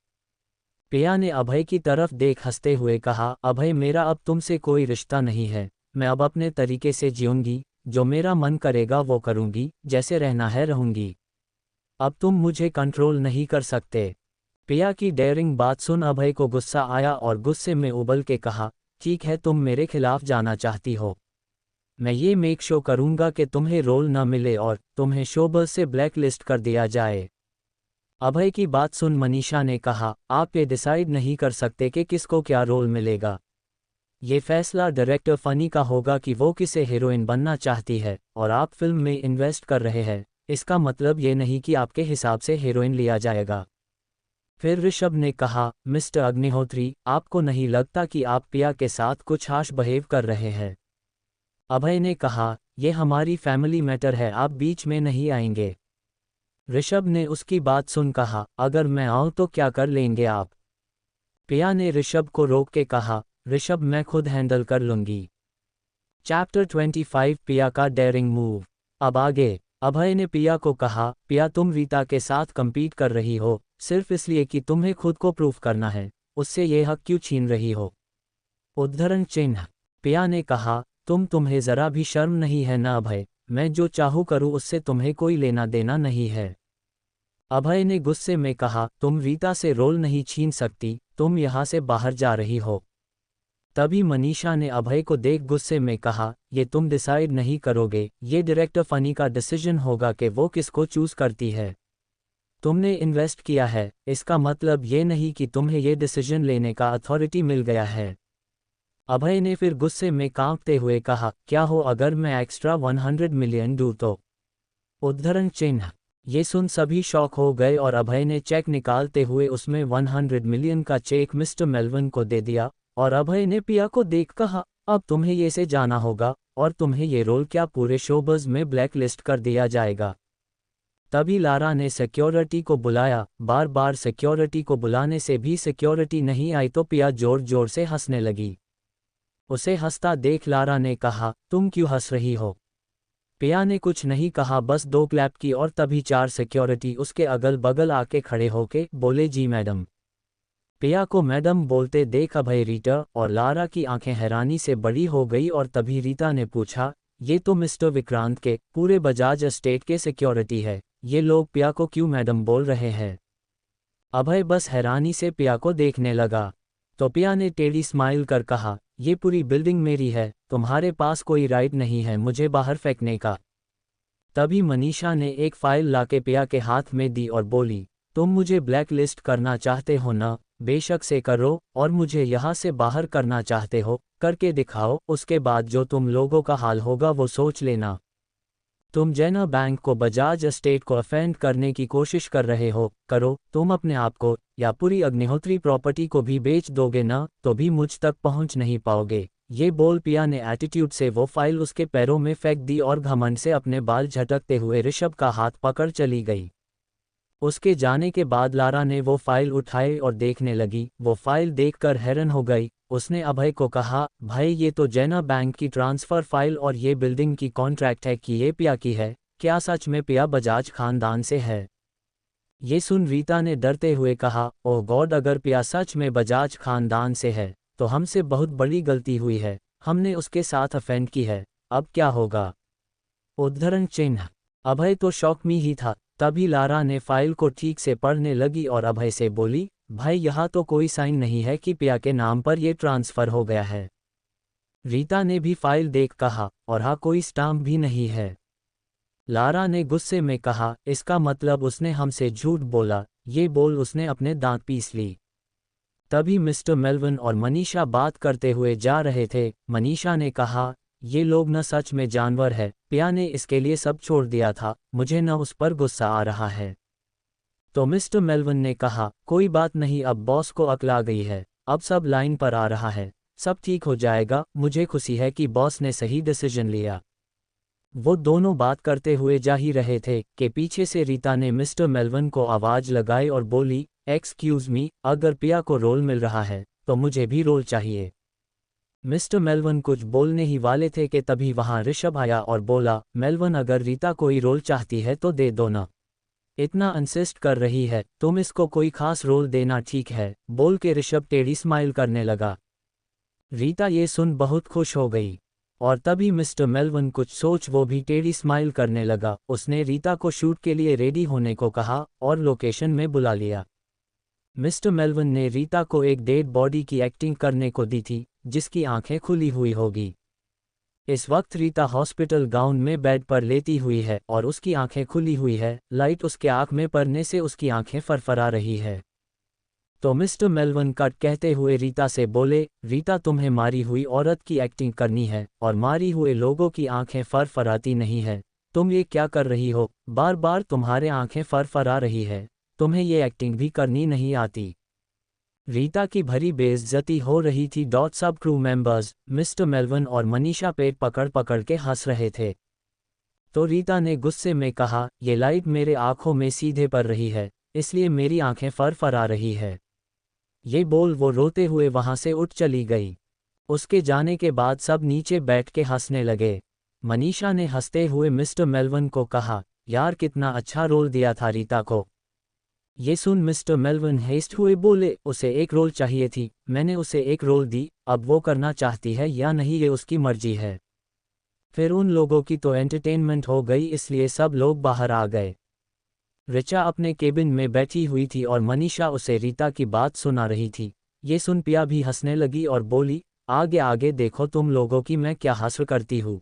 पिया ने अभय की तरफ देख हंसते हुए कहा, अभय मेरा अब तुमसे कोई रिश्ता नहीं है, मैं अब अपने तरीके से जीऊंगी, जो मेरा मन करेगा वो करूंगी, जैसे रहना है रहूंगी। अब तुम मुझे कंट्रोल नहीं कर सकते। पिया की डेयरिंग बात सुन अभय को गुस्सा आया और गुस्से में उबल के कहा, ठीक है तुम मेरे खिलाफ जाना चाहती हो, मैं ये मेक श्योर करूंगा कि तुम्हें रोल न मिले और तुम्हें शोबज़ से ब्लैक लिस्ट कर दिया जाए। अभय की बात सुन मनीषा ने कहा, आप ये डिसाइड नहीं कर सकते कि किसको क्या रोल मिलेगा। ये फैसला डायरेक्टर फनी का होगा कि वो किसे हीरोइन बनना चाहती है और आप फिल्म में इन्वेस्ट कर रहे हैं, इसका मतलब ये नहीं कि आपके हिसाब से हीरोइन लिया जाएगा। फिर ऋषभ ने कहा, मिस्टर अग्निहोत्री, आपको नहीं लगता कि आप पिया के साथ कुछ हाश बिहेव कर रहे हैं? अभय ने कहा, यह हमारी फैमिली मैटर है, आप बीच में नहीं आएंगे। ऋषभ ने उसकी बात सुन कहा, अगर मैं आऊं तो क्या कर लेंगे आप? पिया ने ऋषभ को रोक के कहा, ऋषभ मैं खुद हैंडल कर लूंगी। चैप्टर 25 पिया का डेयरिंग मूव। अब आगे। अभय ने पिया को कहा, पिया तुम रीता के साथ कम्पीट कर रही हो सिर्फ इसलिए कि तुम्हें खुद को प्रूफ करना है, उससे ये हक क्यों छीन रही हो? उद्धरण चिन्ह। पिया ने कहा, तुम्हें ज़रा भी शर्म नहीं है ना अभय, मैं जो चाहूँ करूँ उससे तुम्हें कोई लेना देना नहीं है। अभय ने गुस्से में कहा, तुम रीता से रोल नहीं छीन सकती, तुम यहाँ से बाहर जा रही हो। तभी मनीषा ने अभय को देख गुस्से में कहा, ये तुम डिसाइड नहीं करोगे, ये डायरेक्टर फनी का डिसीजन होगा कि वो किसको चूज करती है। तुमने इन्वेस्ट किया है, इसका मतलब ये नहीं कि तुम्हें ये डिसीजन लेने का अथॉरिटी मिल गया है। अभय ने फिर गुस्से में कांपते हुए कहा, क्या हो अगर मैं एक्स्ट्रा 100 मिलियन दूं तो? उद्धरण चिन्ह। ये सुन सभी शॉक हो गए और अभय ने चेक निकालते हुए उसमें 100 मिलियन का चेक मिस्टर मेलविन को दे दिया और अभय ने पिया को देख कहा, अब तुम्हें ये से जाना होगा और तुम्हें ये रोल क्या पूरे शोबज़ में ब्लैक लिस्ट कर दिया जाएगा। तभी लारा ने सिक्योरिटी को बुलाया, बार बार सिक्योरिटी को बुलाने से भी सिक्योरिटी नहीं आई तो पिया जोर जोर से हंसने लगी। उसे हंसता देख लारा ने कहा, तुम क्यों हंस रही हो? पिया ने कुछ नहीं कहा, बस 2 क्लैप की और तभी 4 सिक्योरिटी उसके अगल बगल आके खड़े होके बोले, जी मैडम। पिया को मैडम बोलते देख अभय, रीटा और लारा की आंखें हैरानी से बड़ी हो गई और तभी रीता ने पूछा, ये तो मिस्टर विक्रांत के पूरे बजाज एस्टेट के सिक्योरिटी है, ये लोग पिया को क्यों मैडम बोल रहे हैं? अभय बस हैरानी से पिया को देखने लगा। तो पिया ने टेढ़ी स्माइल कर कहा, ये पूरी बिल्डिंग मेरी है, तुम्हारे पास कोई राइट नहीं है मुझे बाहर फेंकने का। तभी मनीषा ने एक फाइल लाके पिया के हाथ में दी और बोली, तुम मुझे ब्लैक लिस्ट करना चाहते हो ना? बेशक से करो, और मुझे यहाँ से बाहर करना चाहते हो, करके दिखाओ, उसके बाद जो तुम लोगों का हाल होगा वो सोच लेना। तुम जैना बैंक को बजाज एस्टेट को अफेंड करने की कोशिश कर रहे हो, करो, तुम अपने आप को या पूरी अग्निहोत्री प्रॉपर्टी को भी बेच दोगे ना तो भी मुझ तक पहुंच नहीं पाओगे। ये बोल पिया ने एटीट्यूड से वो फाइल उसके पैरों में फेंक दी और घमंड से अपने बाल झटकते हुए ऋषभ का हाथ पकड़ चली गई। उसके जाने के बाद लारा ने वो फाइल उठाई और देखने लगी। वो फाइल देखकर हैरान हो गई। उसने अभय को कहा, भाई ये तो जैना बैंक की ट्रांसफ़र फाइल और ये बिल्डिंग की कॉन्ट्रैक्ट है कि ये पिया की है, क्या सच में पिया बजाज खानदान से है? ये सुन रीता ने डरते हुए कहा, ओह गॉड, अगर पिया सच में बजाज खानदान से है तो हमसे बहुत बड़ी गलती हुई है, हमने उसके साथ अफेंड की है, अब क्या होगा? उद्धरण चिन्ह। अभय तो शॉक में ही था। तभी लारा ने फाइल को ठीक से पढ़ने लगी और अभय से बोली, भाई यहाँ तो कोई साइन नहीं है कि पिया के नाम पर यह ट्रांसफ़र हो गया है। रीता ने भी फाइल देख कहा, और हाँ कोई स्टाम्प भी नहीं है। लारा ने गुस्से में कहा, इसका मतलब उसने हमसे झूठ बोला। ये बोल उसने अपने दांत पीस ली। तभी मिस्टर मेलविन और मनीषा बात करते हुए जा रहे थे। मनीषा ने कहा, ये लोग न सच में जानवर है, पिया ने इसके लिए सब छोड़ दिया था, मुझे न उस पर गुस्सा आ रहा है। तो मिस्टर मेलविन ने कहा, कोई बात नहीं, अब बॉस को अक्ल आ गई है, अब सब लाइन पर आ रहा है, सब ठीक हो जाएगा, मुझे खुशी है कि बॉस ने सही डिसीजन लिया। वो दोनों बात करते हुए जा ही रहे थे कि पीछे से रीता ने मिस्टर मेलविन को आवाज़ लगाई और बोली, एक्सक्यूज़ मी, अगर पिया को रोल मिल रहा है तो मुझे भी रोल चाहिए। मिस्टर मेलवन कुछ बोलने ही वाले थे कि तभी वहां ऋषभ आया और बोला, मेलवन अगर रीता कोई रोल चाहती है तो दे दो ना। इतना इंसिस्ट कर रही है, तुम इसको कोई खास रोल देना ठीक है, बोल के ऋषभ टेढ़ी स्माइल करने लगा। रीता ये सुन बहुत खुश हो गई। और तभी मिस्टर मेलवन कुछ सोच वो भी टेढ़ी स्माइल करने लगा। उसने रीता को शूट के लिए रेडी होने को कहा और लोकेशन में बुला लिया। मिस्टर मेलवन ने रीता को एक डेड बॉडी की एक्टिंग करने को दी थी, जिसकी आंखें खुली हुई होगी। इस वक्त रीता हॉस्पिटल गाउन में बेड पर लेटी हुई है और उसकी आंखें खुली हुई है। लाइट उसके आंख में पड़ने से उसकी आंखें फरफरा रही है। तो मिस्टर मेलवन कट कहते हुए रीता से बोले, रीता तुम्हें मारी हुई औरत की एक्टिंग करनी है और मारी हुए लोगों की आंखें फरफराती नहीं है। तुम ये क्या कर रही हो? बार बार तुम्हारे आंखें फरफरा रही है, तुम्हें ये एक्टिंग भी करनी नहीं आती। रीता की भरी बेइज्जती हो रही थी। सब क्रू मेंबर्स मिस्टर मेलवन और मनीषा पेट पकड़ पकड़ के हंस रहे थे। तो रीता ने गुस्से में कहा, ये लाइट मेरे आंखों में सीधे पड़ रही है, इसलिए मेरी आंखें फरफरा रही है। ये बोल वो रोते हुए वहां से उठ चली गई। उसके जाने के बाद सब नीचे बैठ के हंसने लगे। मनीषा ने हंसते हुए मिस्टर मेलवन को कहा, यार कितना अच्छा रोल दिया था रीता को। ये सुन मिस्टर मेलवन हेस्ट हुए बोले, उसे एक रोल चाहिए थी, मैंने उसे एक रोल दी, अब वो करना चाहती है या नहीं ये उसकी मर्जी है। फिर उन लोगों की तो एंटरटेनमेंट हो गई, इसलिए सब लोग बाहर आ गए। ऋचा अपने केबिन में बैठी हुई थी और मनीषा उसे रीता की बात सुना रही थी। ये सुन पिया भी हंसने लगी और बोली, आगे आगे देखो तुम लोगों की मैं क्या हासिल करती हूँ।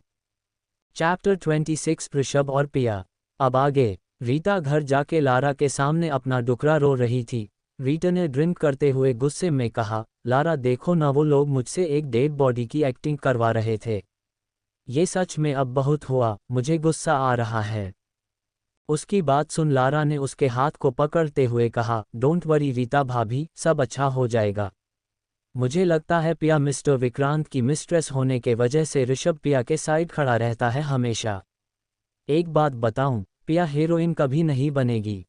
चैप्टर 26 ऋषभ और पिया। अब आगे। रीता घर जाके लारा के सामने अपना डुकरा रो रही थी। रीटा ने ड्रिंक करते हुए गुस्से में कहा, लारा देखो ना, वो लोग मुझसे एक डेड बॉडी की एक्टिंग करवा रहे थे। ये सच में अब बहुत हुआ, मुझे गुस्सा आ रहा है। उसकी बात सुन लारा ने उसके हाथ को पकड़ते हुए कहा, डोंट वरी रीता भाभी, सब अच्छा हो जाएगा। मुझे लगता है पिया मिस्टर विक्रांत की मिस्ट्रेस होने के वजह से ऋषभ पिया के साइड खड़ा रहता है हमेशा। एक बात बताऊं, पिया हीरोइन कभी नहीं बनेगी।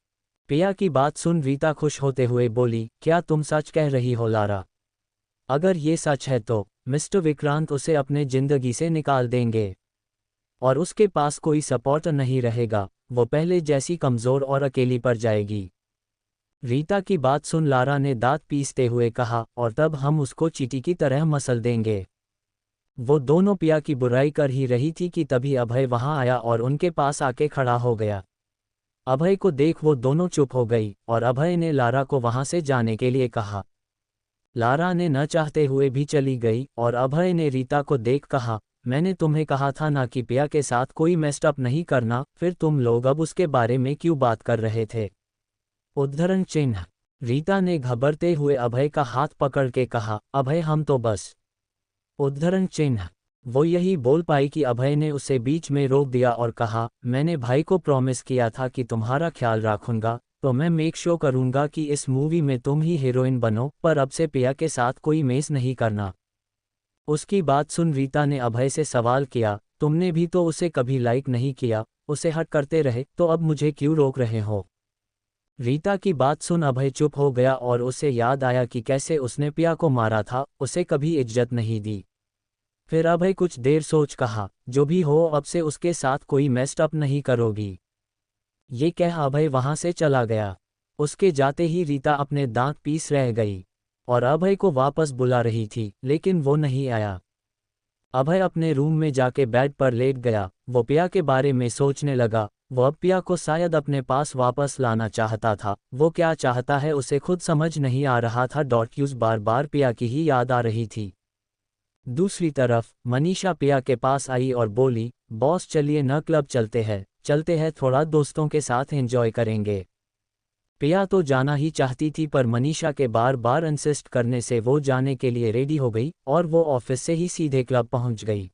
पिया की बात सुन रीता खुश होते हुए बोली, क्या तुम सच कह रही हो लारा? अगर ये सच है तो मिस्टर विक्रांत उसे अपने जिंदगी से निकाल देंगे और उसके पास कोई सपोर्टर नहीं रहेगा, वो पहले जैसी कमज़ोर और अकेली पड़ जाएगी। रीता की बात सुन लारा ने दांत पीसते हुए कहा, और तब हम उसको चींटी की तरह मसल देंगे। वो दोनों पिया की बुराई कर ही रही थी कि तभी अभय वहां आया और उनके पास आके खड़ा हो गया। अभय को देख वो दोनों चुप हो गई और अभय ने लारा को वहां से जाने के लिए कहा। लारा ने न चाहते हुए भी चली गई और अभय ने रीता को देख कहा, मैंने तुम्हें कहा था ना कि पिया के साथ कोई मेस्टअप नहीं करना, फिर तुम लोग अब उसके बारे में क्यों बात कर रहे थे? उद्धरण चिन्ह। रीता ने घबरते हुए अभय का हाथ पकड़ के कहा, अभय हम तो बस। उद्धरण चिन्ह। वो यही बोल पाई कि अभय ने उसे बीच में रोक दिया और कहा, मैंने भाई को प्रॉमिस किया था कि तुम्हारा ख्याल रखूंगा, तो मैं मेक श्योर करूंगा कि इस मूवी में तुम ही हीरोइन बनो, पर अब से पिया के साथ कोई मेस नहीं करना। उसकी बात सुन रीता ने अभय से सवाल किया, तुमने भी तो उसे कभी लाइक नहीं किया, उसे हट करते रहे, तो अब मुझे क्यों रोक रहे हो? रीता की बात सुन अभय चुप हो गया और उसे याद आया कि कैसे उसने पिया को मारा था, उसे कभी इज्जत नहीं दी। फिर अभय कुछ देर सोच कहा, जो भी हो अब से उसके साथ कोई मेस्ड अप नहीं करोगी। ये कह अभय वहां से चला गया। उसके जाते ही रीता अपने दांत पीस रह गई और अभय को वापस बुला रही थी, लेकिन वो नहीं आया। अभय अपने रूम में जाके बेड पर लेट गया। वो पिया के बारे में सोचने लगा। वो अब पिया को शायद अपने पास वापस लाना चाहता था। वो क्या चाहता है उसे खुद समझ नहीं आ रहा था। यूज बार बार पिया की ही याद आ रही थी। दूसरी तरफ मनीषा पिया के पास आई और बोली, बॉस चलिए न क्लब चलते हैं, थोड़ा दोस्तों के साथ एंजॉय करेंगे। पिया तो जाना ही चाहती थी, पर मनीषा के बार बार इंसिस्ट करने से वो जाने के लिए रेडी हो गई और वो ऑफिस से ही सीधे क्लब पहुंच गई।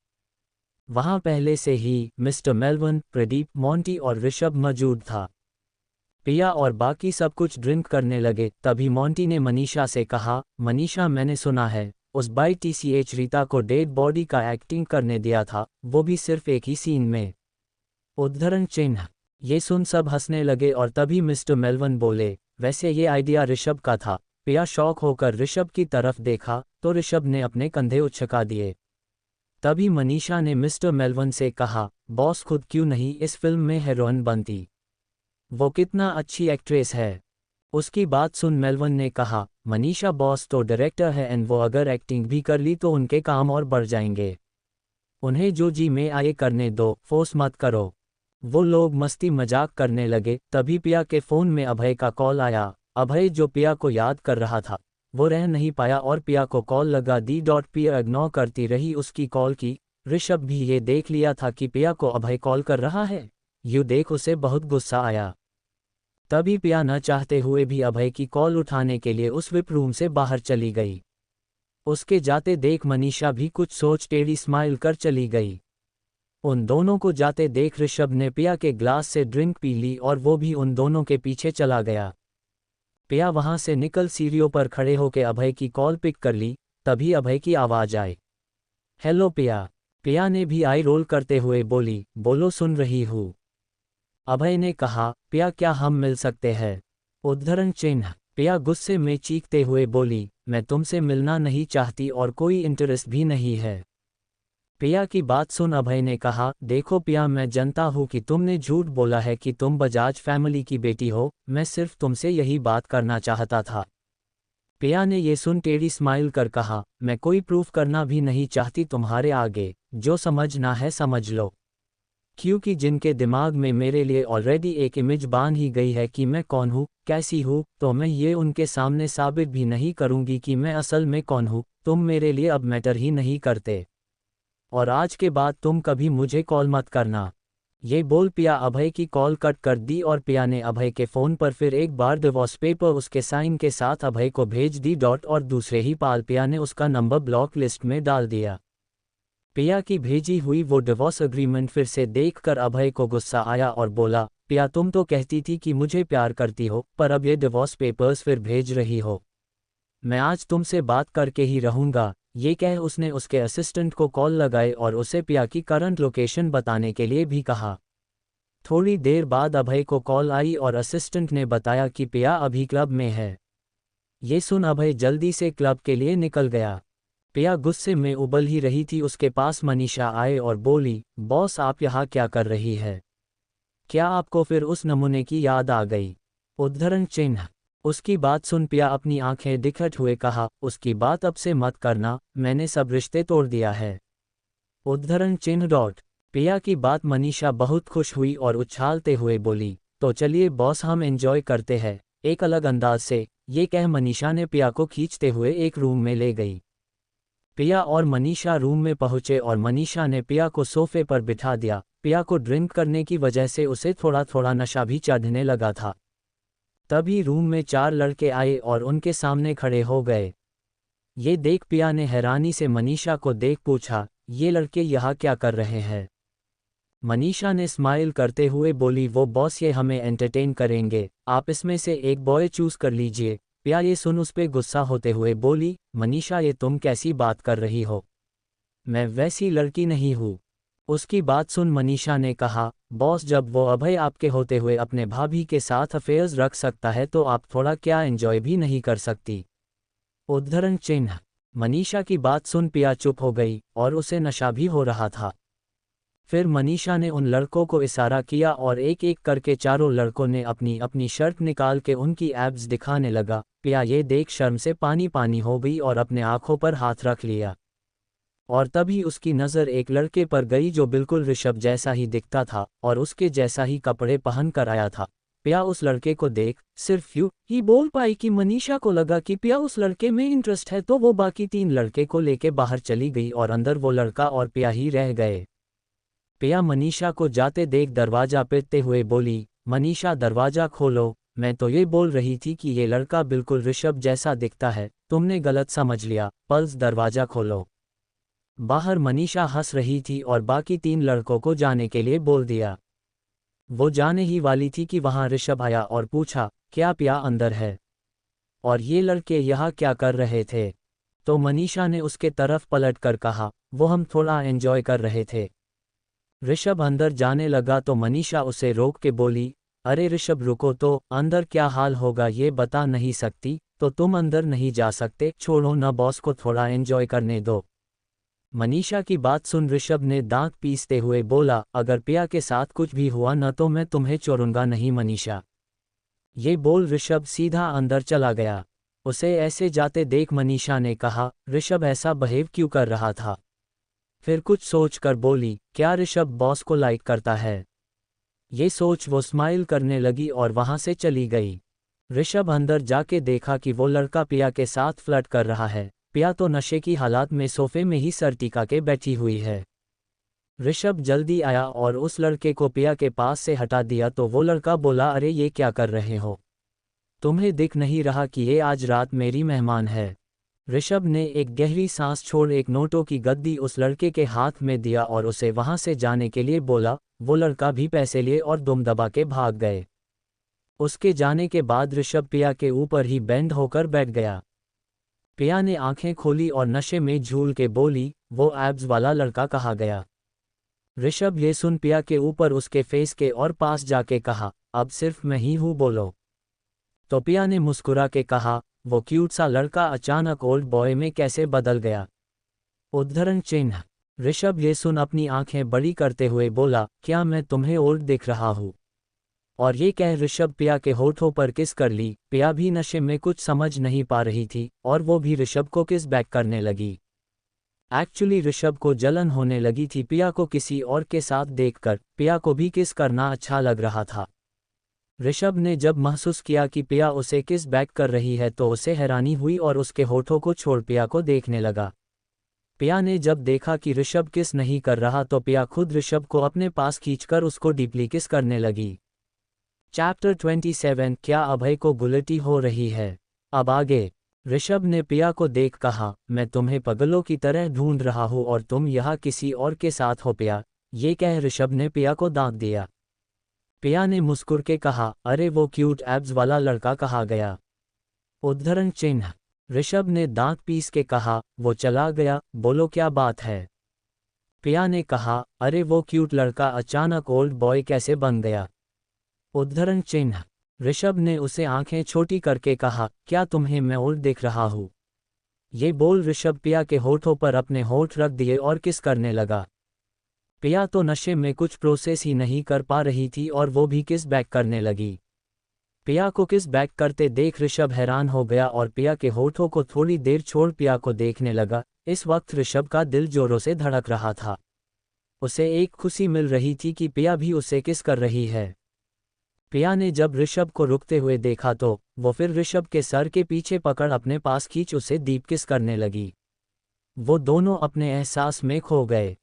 वहां पहले से ही मिस्टर मेलवन, प्रदीप, मोंटी और ऋषभ मौजूद था। पिया और बाकी सब कुछ ड्रिंक करने लगे। तभी मोंटी ने मनीषा से कहा, मनीषा मैंने सुना है उस बाई टीसीएच रीता को डेड बॉडी का एक्टिंग करने दिया था, वो भी सिर्फ एक ही सीन में। उद्धरण चिन्ह। ये सुन सब हंसने लगे और तभी मिस्टर मेलवन बोले, वैसे ये आइडिया ऋषभ का था। पिया शौक होकर ऋषभ की तरफ देखा तो ऋषभ ने अपने कंधे उचका दिए। तभी मनीषा ने मिस्टर मेलवन से कहा, बॉस खुद क्यों नहीं इस फिल्म में हीरोइन बनती? वो कितना अच्छी एक्ट्रेस है। उसकी बात सुन मेलवन ने कहा, मनीषा बॉस तो डायरेक्टर है एंड वो अगर एक्टिंग भी कर ली तो उनके काम और बढ़ जाएंगे। उन्हें जो जी में आए करने दो, फोर्स मत करो। वो लोग मस्ती मजाक करने लगे। तभी पिया के फ़ोन में अभय का कॉल आया। अभय जो पिया को याद कर रहा था वो रह नहीं पाया और पिया को कॉल लगा दी। पिया इग्नोर करती रही उसकी कॉल की। ऋषभ भी ये देख लिया था कि पिया को अभय कॉल कर रहा है। यूँ देख उसे बहुत गुस्सा आया। तभी पिया न चाहते हुए भी अभय की कॉल उठाने के लिए उस विप रूम से बाहर चली गई। उसके जाते देख मनीषा भी कुछ सोच टेढ़ी स्माइल कर चली गई। उन दोनों को जाते देख ऋषभ ने पिया के ग्लास से ड्रिंक पी ली और वो भी उन दोनों के पीछे चला गया। पिया वहां से निकल सीढ़ियों पर खड़े होकर अभय की कॉल पिक कर ली। तभी अभय की आवाज आई, हेलो पिया। पिया ने भी आई रोल करते हुए बोली, बोलो सुन रही हूँ। अभय ने कहा, पिया क्या हम मिल सकते हैं? उद्धरण चिन्ह। पिया गुस्से में चीखते हुए बोली, मैं तुमसे मिलना नहीं चाहती और कोई इंटरेस्ट भी नहीं है। पिया की बात सुन अभय ने कहा, देखो पिया मैं जानता हूँ कि तुमने झूठ बोला है कि तुम बजाज फैमिली की बेटी हो। मैं सिर्फ तुमसे यही बात करना चाहता था। पिया ने ये सुन टेढ़ी स्माइल कर कहा, मैं कोई प्रूफ करना भी नहीं चाहती तुम्हारे आगे। जो समझना है समझ लो। क्योंकि जिनके दिमाग में मेरे लिए ऑलरेडी एक इमेज बांध ही गई है कि मैं कौन हूँ, कैसी हूँ, तो मैं ये उनके सामने साबित भी नहीं करूँगी कि मैं असल में कौन हूँ। तुम मेरे लिए अब मैटर ही नहीं करते और आज के बाद तुम कभी मुझे कॉल मत करना। ये बोल पिया अभय की कॉल कट कर दी और पिया ने अभय के फ़ोन पर फिर एक बार डिवोर्स पेपर उसके साइन के साथ अभय को भेज दी। और दूसरे ही पाल पिया ने उसका नंबर ब्लॉक लिस्ट में डाल दिया। पिया की भेजी हुई वो डिवोर्स एग्रीमेंट फिर से देखकर अभय को गुस्सा आया और बोला, पिया तुम तो कहती थी कि मुझे प्यार करती हो, पर अब ये डिवोर्स पेपर्स फिर भेज रही हो। मैं आज तुमसे बात करके ही रहूँगा। ये कह उसने उसके असिस्टेंट को कॉल लगाई और उसे पिया की करंट लोकेशन बताने के लिए भी कहा। थोड़ी देर बाद अभय को कॉल आई और असिस्टेंट ने बताया कि पिया अभी क्लब में है। ये सुन अभय जल्दी से क्लब के लिए निकल गया। पिया गुस्से में उबल ही रही थी। उसके पास मनीषा आए और बोली, बॉस आप यहाँ क्या कर रही है? क्या आपको फिर उस नमूने की याद आ गई? उद्धरण चिन्ह। उसकी बात सुन पिया अपनी आंखें दिखट हुए कहा, उसकी बात अब से मत करना, मैंने सब रिश्ते तोड़ दिया है। उद्धरण चिन्ह। पिया की बात मनीषा बहुत खुश हुई और उछालते हुए बोली, तो चलिए बॉस हम एंजॉय करते हैं एक अलग अंदाज से। ये कह मनीषा ने पिया को खींचते हुए एक रूम में ले गई। पिया और मनीषा रूम में पहुंचे और मनीषा ने पिया को सोफे पर बिठा दिया। पिया को ड्रिंक करने की वजह से उसे थोड़ा थोड़ा नशा भी चढ़ने लगा था। तभी रूम में 4 लड़के आए और उनके सामने खड़े हो गए। ये देख पिया ने हैरानी से मनीषा को देख पूछा, ये लड़के यहाँ क्या कर रहे हैं? मनीषा ने स्माइल करते हुए बोली, वो बॉस ये हमें एंटरटेन करेंगे, आप इसमें से एक बॉय चूज कर लीजिए। पिया ये सुन उस पे गुस्सा होते हुए बोली, मनीषा ये तुम कैसी बात कर रही हो? मैं वैसी लड़की नहीं हूँ। उसकी बात सुन मनीषा ने कहा, बॉस जब वो अभय आपके होते हुए अपने भाभी के साथ अफेयर्स रख सकता है तो आप थोड़ा क्या एंजॉय भी नहीं कर सकती? उद्धरण चिन्ह। मनीषा की बात सुन पिया चुप हो गई और उसे नशा भी हो रहा था। फिर मनीषा ने उन लड़कों को इशारा किया और एक एक करके चारों लड़कों ने अपनी अपनी शर्ट निकाल के उनकी एब्स दिखाने लगा। पिया ये देख शर्म से पानी पानी हो गई और अपने आंखों पर हाथ रख लिया। और तभी उसकी नज़र एक लड़के पर गई जो बिल्कुल ऋषभ जैसा ही दिखता था और उसके जैसा ही कपड़े पहन कर आया था। पिया उस लड़के को देख सिर्फ यूं ही बोल पाई कि मनीषा को लगा कि पिया उस लड़के में इंटरेस्ट है, तो वो बाकी 3 लड़के को लेके बाहर चली गई और अंदर वो लड़का और पिया ही रह गए। पिया मनीषा को जाते देख दरवाजा पीटते हुए बोली, मनीषा दरवाजा खोलो, मैं तो ये बोल रही थी कि ये लड़का बिल्कुल ऋषभ जैसा दिखता है, तुमने गलत समझ लिया, पल्स दरवाजा खोलो। बाहर मनीषा हंस रही थी और बाकी 3 लड़कों को जाने के लिए बोल दिया। वो जाने ही वाली थी कि वहां ऋषभ आया और पूछा, क्या पिया अंदर है? और ये लड़के यहाँ क्या कर रहे थे? तो मनीषा ने उसके तरफ पलट कर कहा, वो हम थोड़ा एंजॉय कर रहे थे। ऋषभ अंदर जाने लगा तो मनीषा उसे रोक के बोली, अरे ऋषभ रुको तो, अंदर क्या हाल होगा ये बता नहीं सकती? तो तुम अंदर नहीं जा सकते, छोड़ो ना बॉस को थोड़ा एंजॉय करने दो। मनीषा की बात सुन ऋषभ ने दांत पीसते हुए बोला, अगर पिया के साथ कुछ भी हुआ न तो मैं तुम्हें छोड़ूंगा नहीं मनीषा। ये बोल ऋषभ सीधा अंदर चला गया। उसे ऐसे जाते देख मनीषा ने कहा, ऋषभ ऐसा बिहेव क्यों कर रहा था? फिर कुछ सोच कर बोली, क्या ऋषभ बॉस को लाइक करता है? ये सोच वो स्माइल करने लगी और वहां से चली गई। ऋषभ अंदर जाके देखा कि वो लड़का पिया के साथ फ्लर्ट कर रहा है। पिया तो नशे की हालात में सोफे में ही सर टिका के बैठी हुई है। ऋषभ जल्दी आया और उस लड़के को पिया के पास से हटा दिया तो वो लड़का बोला, अरे ये क्या कर रहे हो? तुम्हें दिख नहीं रहा कि ये आज रात मेरी मेहमान है? ऋषभ ने एक गहरी सांस छोड़ एक नोटों की गद्दी उस लड़के के हाथ में दिया और उसे वहां से जाने के लिए बोला। वो लड़का भी पैसे लिए और दुम दबा के भाग गए। उसके जाने के बाद ऋषभ पिया के ऊपर ही बेंड होकर बैठ गया। पिया ने आंखें खोली और नशे में झूल के बोली, वो एब्स वाला लड़का कहाँ गया? ऋषभ ये सुन पिया के ऊपर उसके फेस के और पास जाके कहा, अब सिर्फ मैं ही हूँ, बोलो। तो पिया ने मुस्कुरा के कहा, वो क्यूट सा लड़का अचानक ओल्ड बॉय में कैसे बदल गया? उद्धरण चिन्ह। ऋषभ ये सुन अपनी आंखें बड़ी करते हुए बोला, क्या मैं तुम्हें ओल्ड दिख रहा हूँ? और ये कह ऋषभ पिया के होठों पर किस कर ली। पिया भी नशे में कुछ समझ नहीं पा रही थी और वो भी ऋषभ को किस बैक करने लगी। एक्चुअली ऋषभ को जलन होने लगी थी पिया को किसी और के साथ देखकर। पिया को भी किस करना अच्छा लग रहा था। ऋषभ ने जब महसूस किया कि पिया उसे किस बैक कर रही है तो उसे हैरानी हुई और उसके होठों को छोड़ पिया को देखने लगा। पिया ने जब देखा कि ऋषभ किस नहीं कर रहा तो पिया खुद ऋषभ को अपने पास खींचकर उसको डीपली किस करने लगी। चैप्टर 27 क्या अभय को गुलटी हो रही है? अब आगे। ऋषभ ने पिया को देख कहा, मैं तुम्हें पगलों की तरह ढूंढ रहा हूँ और तुम यहाँ किसी और के साथ हो पिया। ये कह ऋषभ ने पिया को दांत दिया। पिया ने मुस्कुर के कहा, अरे वो क्यूट एब्स वाला लड़का कहाँ गया? उद्धरण चिन्ह। ऋषभ ने दांत पीस के कहा, वो चला गया, बोलो क्या बात है? पिया ने कहा, अरे वो क्यूट लड़का अचानक ओल्ड बॉय कैसे बन गया? उद्धरण चिन्ह। ऋषभ ने उसे आंखें छोटी करके कहा, क्या तुम्हें मैं ओल्ड दिख रहा हूँ? ये बोल ऋषभ पिया के होठों पर अपने होठ रख दिए और किस करने लगा। पिया तो नशे में कुछ प्रोसेस ही नहीं कर पा रही थी और वो भी किस बैक करने लगी। पिया को किस बैक करते देख ऋषभ हैरान हो गया और पिया के होठों को थोड़ी देर छोड़ पिया को देखने लगा। इस वक्त ऋषभ का दिल जोरों से धड़क रहा था। उसे एक खुशी मिल रही थी कि पिया भी उसे किस कर रही है। पिया ने जब ऋषभ को रुकते हुए देखा तो वो फिर ऋषभ के सर के पीछे पकड़ अपने पास खींच उसे डीप किस करने लगी। वो दोनों अपने एहसास में खो गए।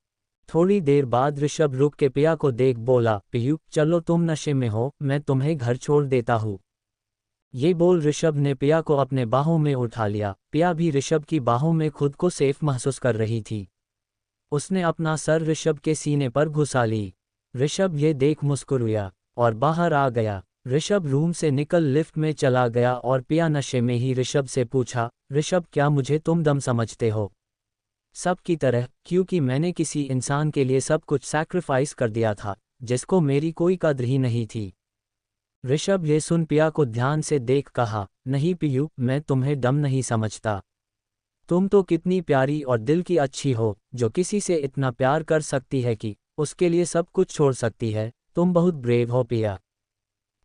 थोड़ी देर बाद ऋषभ रुक के पिया को देख बोला, पियू चलो तुम नशे में हो, मैं तुम्हें घर छोड़ देता हूँ। ये बोल ऋषभ ने पिया को अपने बाहों में उठा लिया। पिया भी ऋषभ की बाहों में खुद को सेफ महसूस कर रही थी। उसने अपना सर ऋषभ के सीने पर घुसा ली। ऋषभ ये देख मुस्कुराया और बाहर आ गया। ऋषभ रूम से निकल लिफ्ट में चला गया और पिया नशे में ही ऋषभ से पूछा, ऋषभ क्या मुझे तुम दम समझते हो? सब की तरह, क्योंकि मैंने किसी इंसान के लिए सब कुछ सैक्रिफाइस कर दिया था जिसको मेरी कोई कद्र ही नहीं थी। ऋषभ ये सुन पिया को ध्यान से देख कहा, नहीं पियू, मैं तुम्हें डम नहीं समझता। तुम तो कितनी प्यारी और दिल की अच्छी हो, जो किसी से इतना प्यार कर सकती है कि उसके लिए सब कुछ छोड़ सकती है। तुम बहुत ब्रेव हो पिया।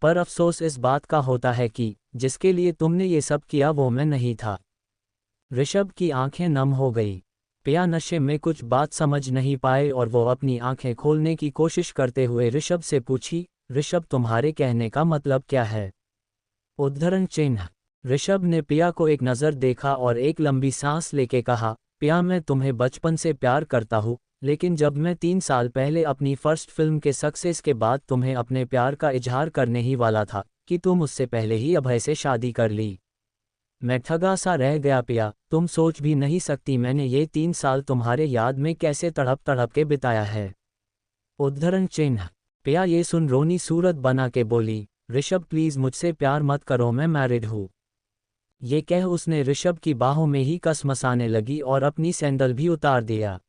पर अफसोस इस बात का होता है कि जिसके लिए तुमने ये सब किया वो मैं नहीं था। ऋषभ की आंखें नम हो गई। पिया नशे में कुछ बात समझ नहीं पाए और वो अपनी आंखें खोलने की कोशिश करते हुए ऋषभ से पूछी, ऋषभ तुम्हारे कहने का मतलब क्या है? उद्धरण चिन्ह। ऋषभ ने पिया को एक नज़र देखा और एक लंबी सांस लेके कहा, पिया मैं तुम्हें बचपन से प्यार करता हूँ, लेकिन जब मैं 3 साल पहले अपनी फर्स्ट फिल्म के सक्सेस के बाद तुम्हें अपने प्यार का इजहार करने ही वाला था कि तुम उससे पहले ही अभय से शादी कर ली। मैं ठगा सा रह गया पिया, तुम सोच भी नहीं सकती मैंने ये 3 साल तुम्हारे याद में कैसे तड़प तड़प के बिताया है। उद्धरण चिन्ह। पिया ये सुन रोनी सूरत बना के बोली, ऋषभ प्लीज मुझसे प्यार मत करो, मैं मैरिड हूँ। ये कह उसने ऋषभ की बाहों में ही कस मसाने लगी और अपनी सैंडल भी उतार दिया।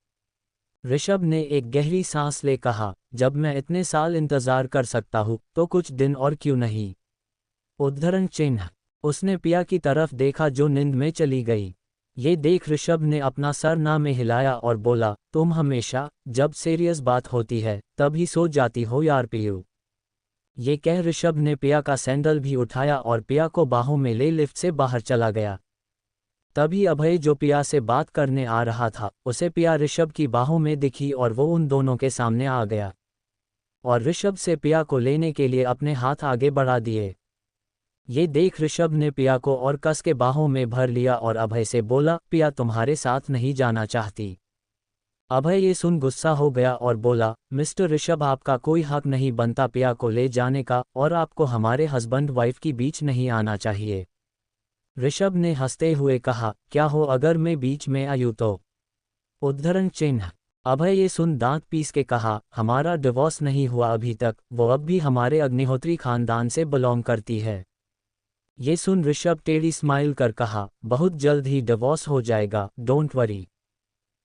ऋषभ ने एक गहरी सांस ले कहा, जब मैं इतने साल इंतजार कर सकता हूँ तो कुछ दिन और क्यों नहीं। उद्धरण चिन्ह। उसने पिया की तरफ देखा जो नींद में चली गई। ये देख ऋषभ ने अपना सर ना में हिलाया और बोला, तुम हमेशा जब सीरियस बात होती है तब ही सो जाती हो यार पियू। ये कह ऋषभ ने पिया का सैंडल भी उठाया और पिया को बाहों में ले लिफ्ट से बाहर चला गया। तभी अभय जो पिया से बात करने आ रहा था, उसे पिया ऋषभ की बाहों में दिखी और वो उन दोनों के सामने आ गया और ऋषभ से पिया को लेने के लिए अपने हाथ आगे बढ़ा दिए। ये देख ऋषभ ने पिया को और कस के बाहों में भर लिया और अभय से बोला, पिया तुम्हारे साथ नहीं जाना चाहती। अभय ये सुन गुस्सा हो गया और बोला, मिस्टर ऋषभ आपका कोई हक नहीं बनता पिया को ले जाने का और आपको हमारे हस्बैंड वाइफ के बीच नहीं आना चाहिए। ऋषभ ने हंसते हुए कहा, क्या हो अगर मैं बीच में आयूं तो? उद्धरण चिन्ह। अभय ये सुन दांत पीस के कहा, हमारा डिवोर्स नहीं हुआ अभी तक, वो अब भी हमारे अग्निहोत्री खानदान से बिलोंग करती है। ये सुन ऋषभ टेढ़ी स्माइल कर कहा, बहुत जल्द ही डिवोर्स हो जाएगा, डोंट वरी।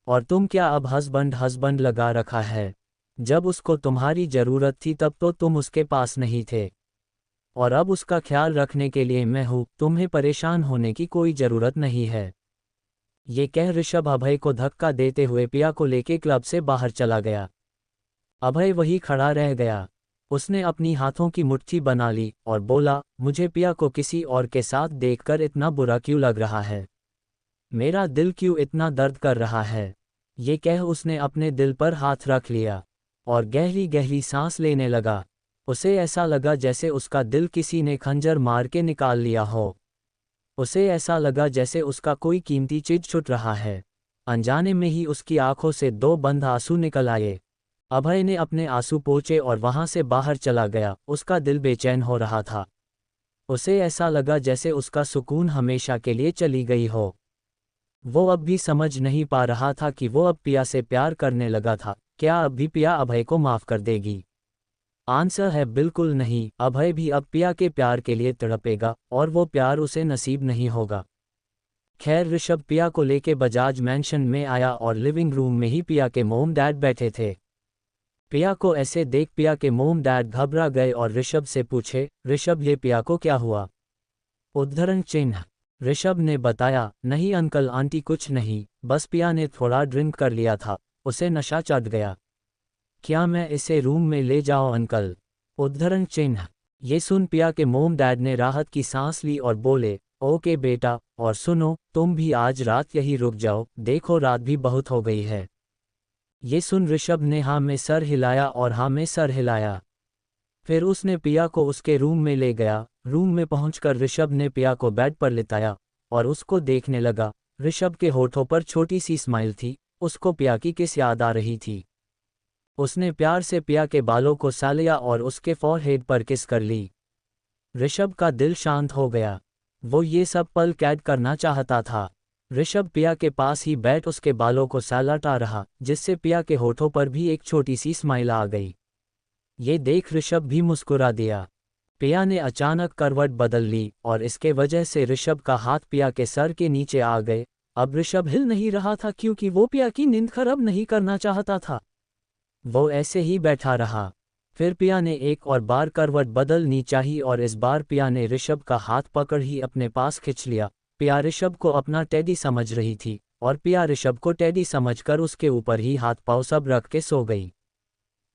और तुम क्या अब हस्बैंड लगा रखा है? जब उसको तुम्हारी जरूरत थी तब तो तुम उसके पास नहीं थे, और अब उसका ख्याल रखने के लिए मैं हूं, तुम्हें परेशान होने की कोई जरूरत नहीं है। ये कह ऋषभ अभय को धक्का देते हुए पिया को लेके क्लब से बाहर चला गया। अभय वही खड़ा रह गया। उसने अपनी हाथों की मुट्ठी बना ली और बोला, मुझे पिया को किसी और के साथ देखकर इतना बुरा क्यों लग रहा है? मेरा दिल क्यों इतना दर्द कर रहा है? ये कह उसने अपने दिल पर हाथ रख लिया और गहरी गहरी सांस लेने लगा। उसे ऐसा लगा जैसे उसका दिल किसी ने खंजर मार के निकाल लिया हो। उसे ऐसा लगा जैसे उसका कोई कीमती चीज छूट रहा है। अनजाने में ही उसकी आंखों से दो बंद आंसू निकल आए। अभय ने अपने आंसू पोंछे और वहां से बाहर चला गया। उसका दिल बेचैन हो रहा था। उसे ऐसा लगा जैसे उसका सुकून हमेशा के लिए चली गई हो। वो अब भी समझ नहीं पा रहा था कि वो अब पिया से प्यार करने लगा था। क्या अब भी पिया अभय को माफ कर देगी? आंसर है बिल्कुल नहीं। अभय भी अब पिया के प्यार के लिए तड़पेगा और वो प्यार उसे नसीब नहीं होगा। खैर ऋषभ पिया को लेके बजाज मैंशन में आया और लिविंग रूम में ही पिया के मोम डैड बैठे थे। पिया को ऐसे देख पिया के मोम डैड घबरा गए और ऋषभ से पूछे, ऋषभ ये पिया को क्या हुआ? उद्धरण चिन्ह। ऋषभ ने बताया, नहीं अंकल आंटी कुछ नहीं, बस पिया ने थोड़ा ड्रिंक कर लिया था, उसे नशा चढ़ गया। क्या मैं इसे रूम में ले जाऊं अंकल? उद्धरण चिन्ह। ये सुन पिया के मोम डैड ने राहत की सांस ली और बोले, ओके बेटा, और सुनो तुम भी आज रात यही रुक जाओ, देखो रात भी बहुत हो गई है। ये सुन ऋषभ ने हाँ में सर हिलाया और हाँ में सर हिलाया। फिर उसने पिया को उसके रूम में ले गया। रूम में पहुंचकर ऋषभ ने पिया को बेड पर लिटाया और उसको देखने लगा। ऋषभ के होठों पर छोटी सी स्माइल थी। उसको पिया की किस याद आ रही थी। उसने प्यार से पिया के बालों को सालिया और उसके फॉरहेड पर किस कर ली। ऋषभ का दिल शांत हो गया। वो ये सब पल कैद करना चाहता था। ऋषभ पिया के पास ही बैठ उसके बालों को सालाटा रहा, जिससे पिया के होठों पर भी एक छोटी सी स्माइल आ गई। ये देख ऋषभ भी मुस्कुरा दिया। पिया ने अचानक करवट बदल ली और इसके वजह से ऋषभ का हाथ पिया के सर के नीचे आ गए। अब ऋषभ हिल नहीं रहा था क्योंकि वो पिया की नींद खराब नहीं करना चाहता था। वो ऐसे ही बैठा रहा। फिर पिया ने एक और बार करवट बदलनी चाहिए और इस बार पिया ने ऋषभ का हाथ पकड़ ही अपने पास खींच लिया। पिया ऋषभ को अपना टेडी समझ रही थी और पिया ऋषभ को टेडी समझकर उसके ऊपर ही हाथ पांव सब रख के सो गई।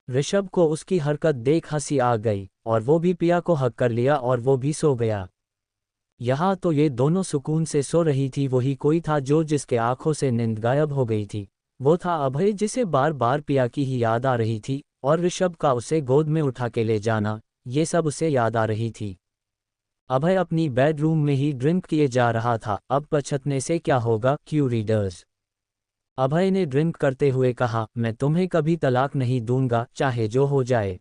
ऋषभ को उसकी हरकत देख हंसी आ गई और वो भी पिया को हक कर लिया और वो भी सो गया। यहाँ तो ये दोनों सुकून से सो रही थी। वही कोई था जो जिसके आंखों से नींद गायब हो गई थी। वो था अभय, जिसे बार बार पिया की ही याद आ रही थी और ऋषभ का उसे गोद में उठा के ले जाना, ये सब उसे याद आ रही थी। अभय अपनी बेडरूम में ही ड्रिंक किए जा रहा था। अब पछतने से क्या होगा क्यों रीडर्स। अभय ने ड्रिंक करते हुए कहा, मैं तुम्हें कभी तलाक नहीं दूंगा, चाहे जो हो जाए।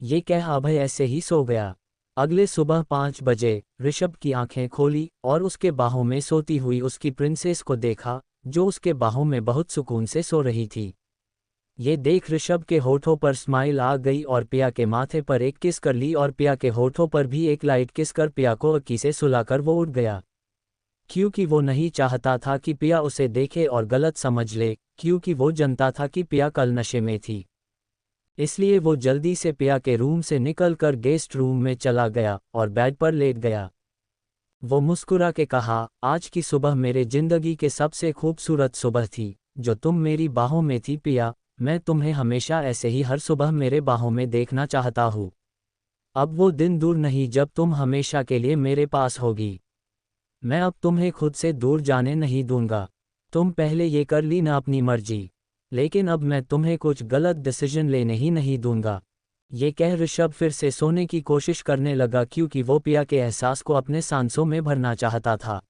ये कह अभय ऐसे ही सो गया। अगले सुबह 5 बजे ऋषभ की आंखें खोली और उसके बाहों में सोती हुई उसकी प्रिंसेस को देखा, जो उसके बाहों में बहुत सुकून से सो रही थी। ये देख ऋषभ के होठों पर स्माइल आ गई और पिया के माथे पर एक किस कर ली और पिया के होठों पर भी एक लाइट किस कर पिया को अक्की से सुलाकर वो उठ गया। क्योंकि वो नहीं चाहता था कि पिया उसे देखे और गलत समझ ले, क्योंकि वो जानता था कि पिया कल नशे में थी। इसलिए वो जल्दी से पिया के रूम से निकलकर गेस्ट रूम में चला गया और बेड पर लेट गया। वो मुस्कुरा के कहा, आज की सुबह मेरे जिंदगी के सबसे खूबसूरत सुबह थी, जो तुम मेरी बाहों में थी पिया। मैं तुम्हें हमेशा ऐसे ही हर सुबह मेरे बाहों में देखना चाहता हूँ। अब वो दिन दूर नहीं जब तुम हमेशा के लिए मेरे पास होगी। मैं अब तुम्हें खुद से दूर जाने नहीं दूंगा। तुम पहले ये कर ली ना अपनी मर्जी, लेकिन अब मैं तुम्हें कुछ गलत डिसीजन लेने ही नहीं दूंगा। ये कह ऋषभ फिर से सोने की कोशिश करने लगा क्योंकि वो पिया के एहसास को अपने सांसों में भरना चाहता था।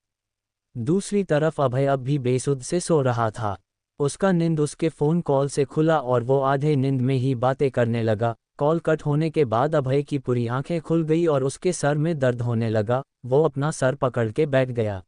दूसरी तरफ अभय अब भी बेसुध से सो रहा था। उसका नींद उसके फ़ोन कॉल से खुला और वो आधे नींद में ही बातें करने लगा। कॉल कट होने के बाद अभय की पूरी आंखें खुल गई और उसके सर में दर्द होने लगा। वो अपना सर पकड़ के बैठ गया।